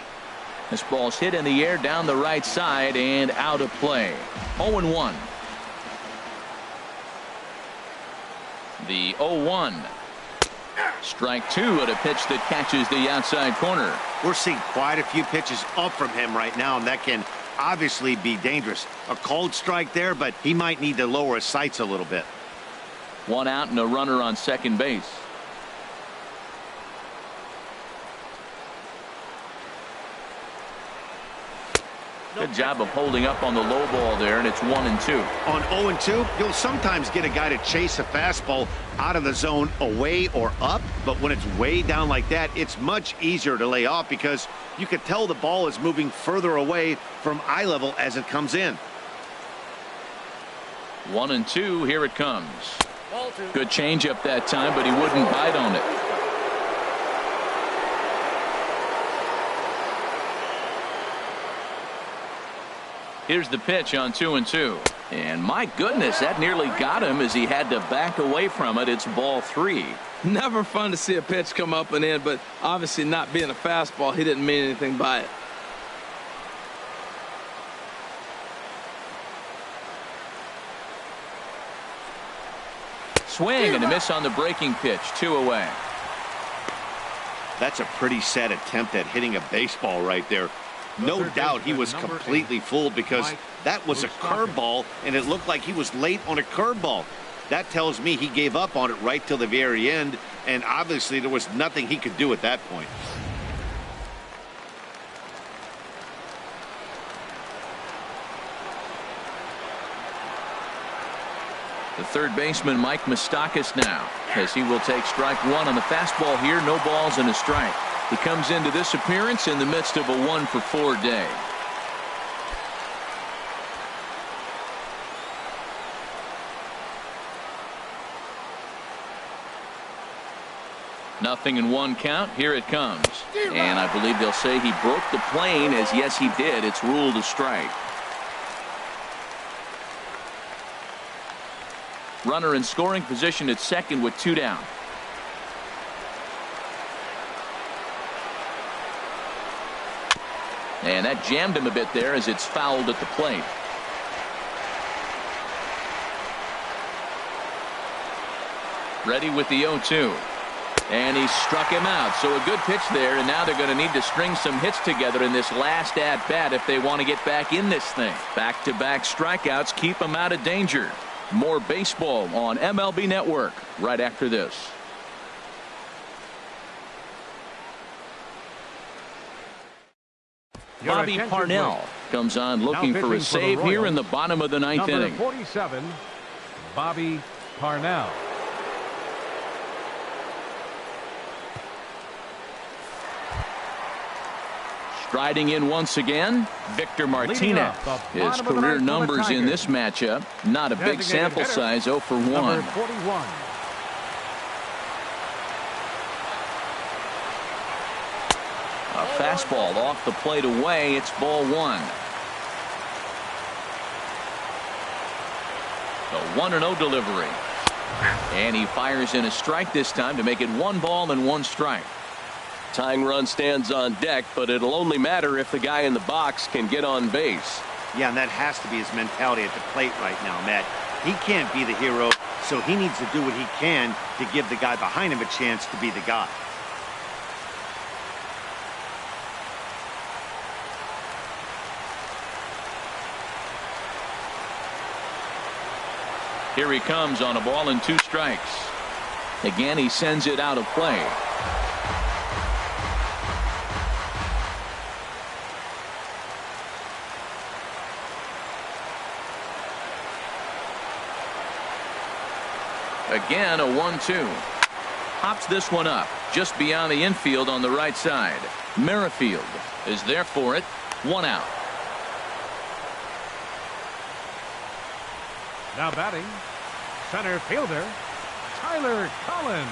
This ball's hit in the air down the right side and out of play. 0-1. The 0-1. Strike 2 at a pitch that catches the outside corner. We're seeing quite a few pitches up from him right now, and that can obviously be dangerous. A cold strike there, but he might need to lower his sights a little bit. 1 out and a runner on second base. Good job of holding up on the low ball there, and it's 1-2. On 0-2, you'll sometimes get a guy to chase a fastball out of the zone away or up, but when it's way down like that, it's much easier to lay off because you can tell the ball is moving further away from eye level as it comes in. 1-2, here it comes. Good changeup that time, but he wouldn't bite on it. Here's the pitch on 2-2. And my goodness, that nearly got him as he had to back away from it. It's ball 3. Never fun to see a pitch come up and in, but obviously not being a fastball, he didn't mean anything by it. Swing and a miss on the breaking pitch. 2 away. That's a pretty sad attempt at hitting a baseball right there. No doubt he was completely fooled because That was a curveball, and it looked like he was late on a curveball. That tells me he gave up on it right till the very end, and obviously there was nothing he could do at that point. The third baseman, Mike Moustakas, now, as he will take strike one on the fastball here. No balls and a strike. He comes into this appearance in the midst of a 1-for-4 day. Nothing in one count. Here it comes. And I believe they'll say he broke the plane, as yes, he did. It's ruled a strike. Runner in scoring position at second with 2 down. And that jammed him a bit there as it's fouled at the plate. Ready with the 0-2. And he struck him out. So a good pitch there, and now they're going to need to string some hits together in this last at-bat if they want to get back in this thing. Back-to-back strikeouts keep them out of danger. More baseball on MLB Network right after this. Bobby Parnell comes on looking for a save here in the bottom of the ninth inning. 47, Bobby Parnell. Striding in once again, Victor Martinez. His career numbers in this matchup, not a big sample size, 0 for 1. Number 41. A fastball off the plate away. It's ball 1. The 1-0 delivery. And he fires in a strike this time to make it 1 ball and 1 strike. Tying run stands on deck, but it'll only matter if the guy in the box can get on base. Yeah, and that has to be his mentality at the plate right now, Matt. He can't be the hero, so he needs to do what he can to give the guy behind him a chance to be the guy. Here he comes on a ball and 2 strikes. Again, he sends it out of play. Again, a 1-2. Hops this one up just beyond the infield on the right side. Merrifield is there for it. 1 out. Now batting, center fielder, Tyler Collins.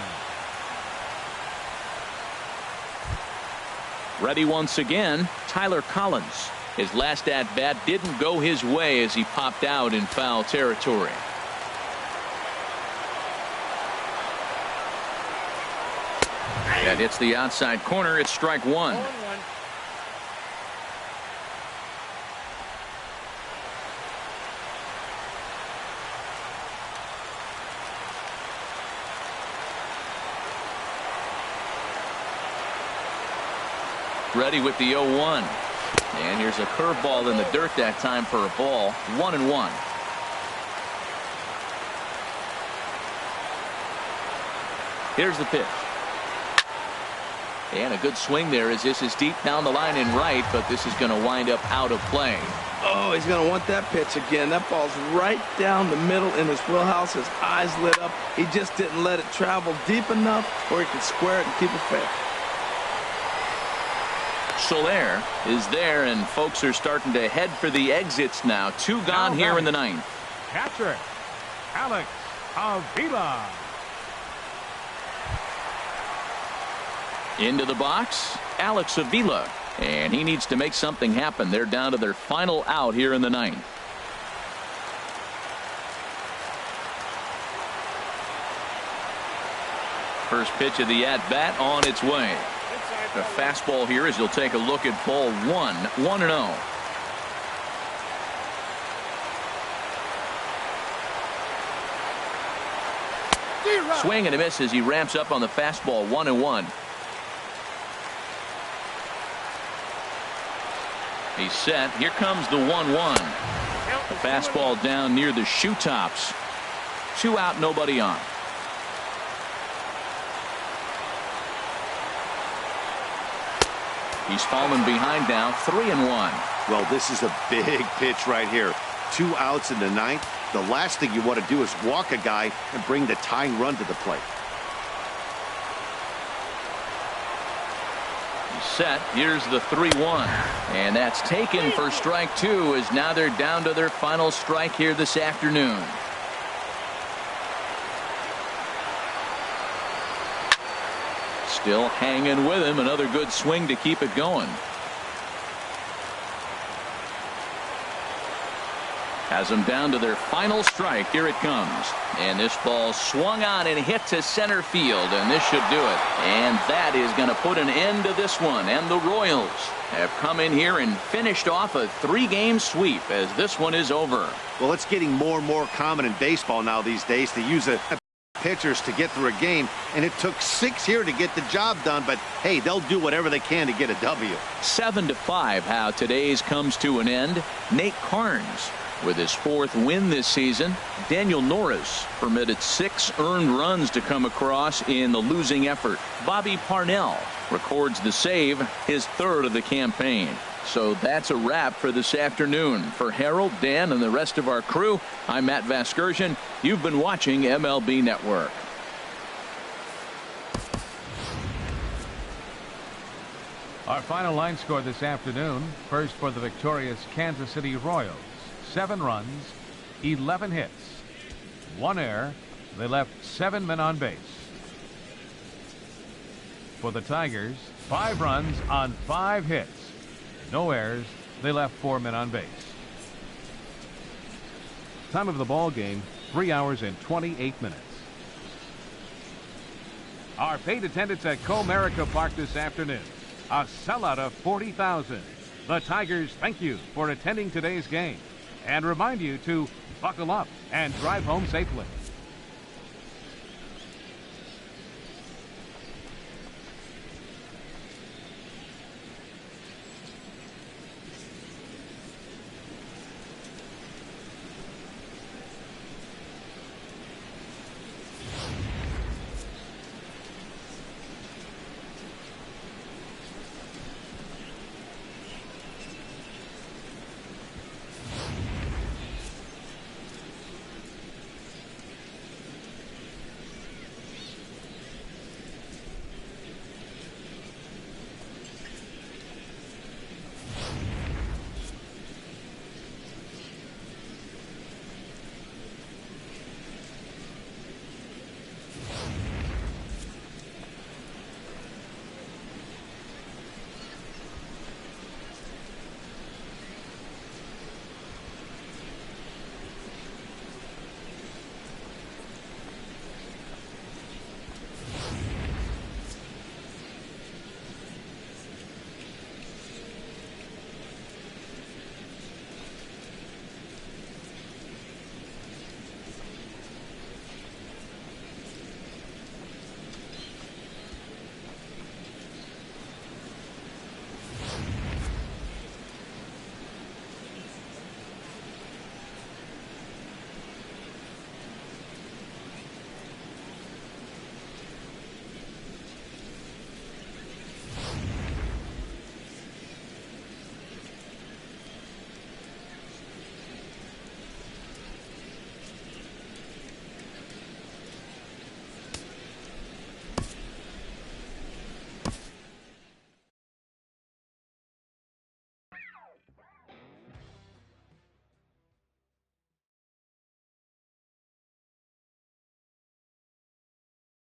Ready once again, Tyler Collins. His last at-bat didn't go his way as he popped out in foul territory. That hits the outside corner. It's strike 1. Ready with the 0-1. And here's a curveball in the dirt that time for a ball. 1-1. Here's the pitch. And a good swing there as this is deep down the line in right, but this is going to wind up out of play. Oh, he's going to want that pitch again. That ball's right down the middle in his wheelhouse. His eyes lit up. He just didn't let it travel deep enough where he could square it and keep it fair. Soler is there, and folks are starting to head for the exits now. 2 gone here in the 9th. Catcher, Alex Avila. Into the box, Alex Avila. And he needs to make something happen. They're down to their final out here in the 9th. First pitch of the at-bat on its way. The fastball here as he'll take a look at ball 1. 1-0. Swing and a miss as he ramps up on the fastball. 1-1. He's set. Here comes the 1-1. Fastball down near the shoe tops. 2 out, nobody on. He's fallen behind now, 3-1. Well, this is a big pitch right here. 2 outs in the 9th. The last thing you want to do is walk a guy and bring the tying run to the plate. He's set. Here's the 3-1. And that's taken for strike 2, as now they're down to their final strike here this afternoon. Still hanging with him. Another good swing to keep it going. Has them down to their final strike. Here it comes. And this ball swung on and hit to center field. And this should do it. And that is going to put an end to this one. And the Royals have come in here and finished off a 3-game sweep as this one is over. Well, it's getting more and more common in baseball now these days to use pitchers to get through a game, and it took 6 here to get the job done, but hey, they'll do whatever they can to get a W. 7-5 how today's comes to an end. Nate Carnes with his 4th win this season. Daniel Norris permitted 6 earned runs to come across in the losing effort. Bobby Parnell records the save, his 3rd of the campaign. So that's a wrap for this afternoon. For Harold, Dan, and the rest of our crew, I'm Matt Vasgersian. You've been watching MLB Network. Our final line score this afternoon. First for the victorious Kansas City Royals. 7 runs, 11 hits, 1 error. They left 7 men on base. For the Tigers, 5 runs on 5 hits. No errors. They left 4 men on base. Time of the ball game, 3 hours and 28 minutes. Our paid attendance at Comerica Park this afternoon. A sellout of 40,000. The Tigers thank you for attending today's game and remind you to buckle up and drive home safely.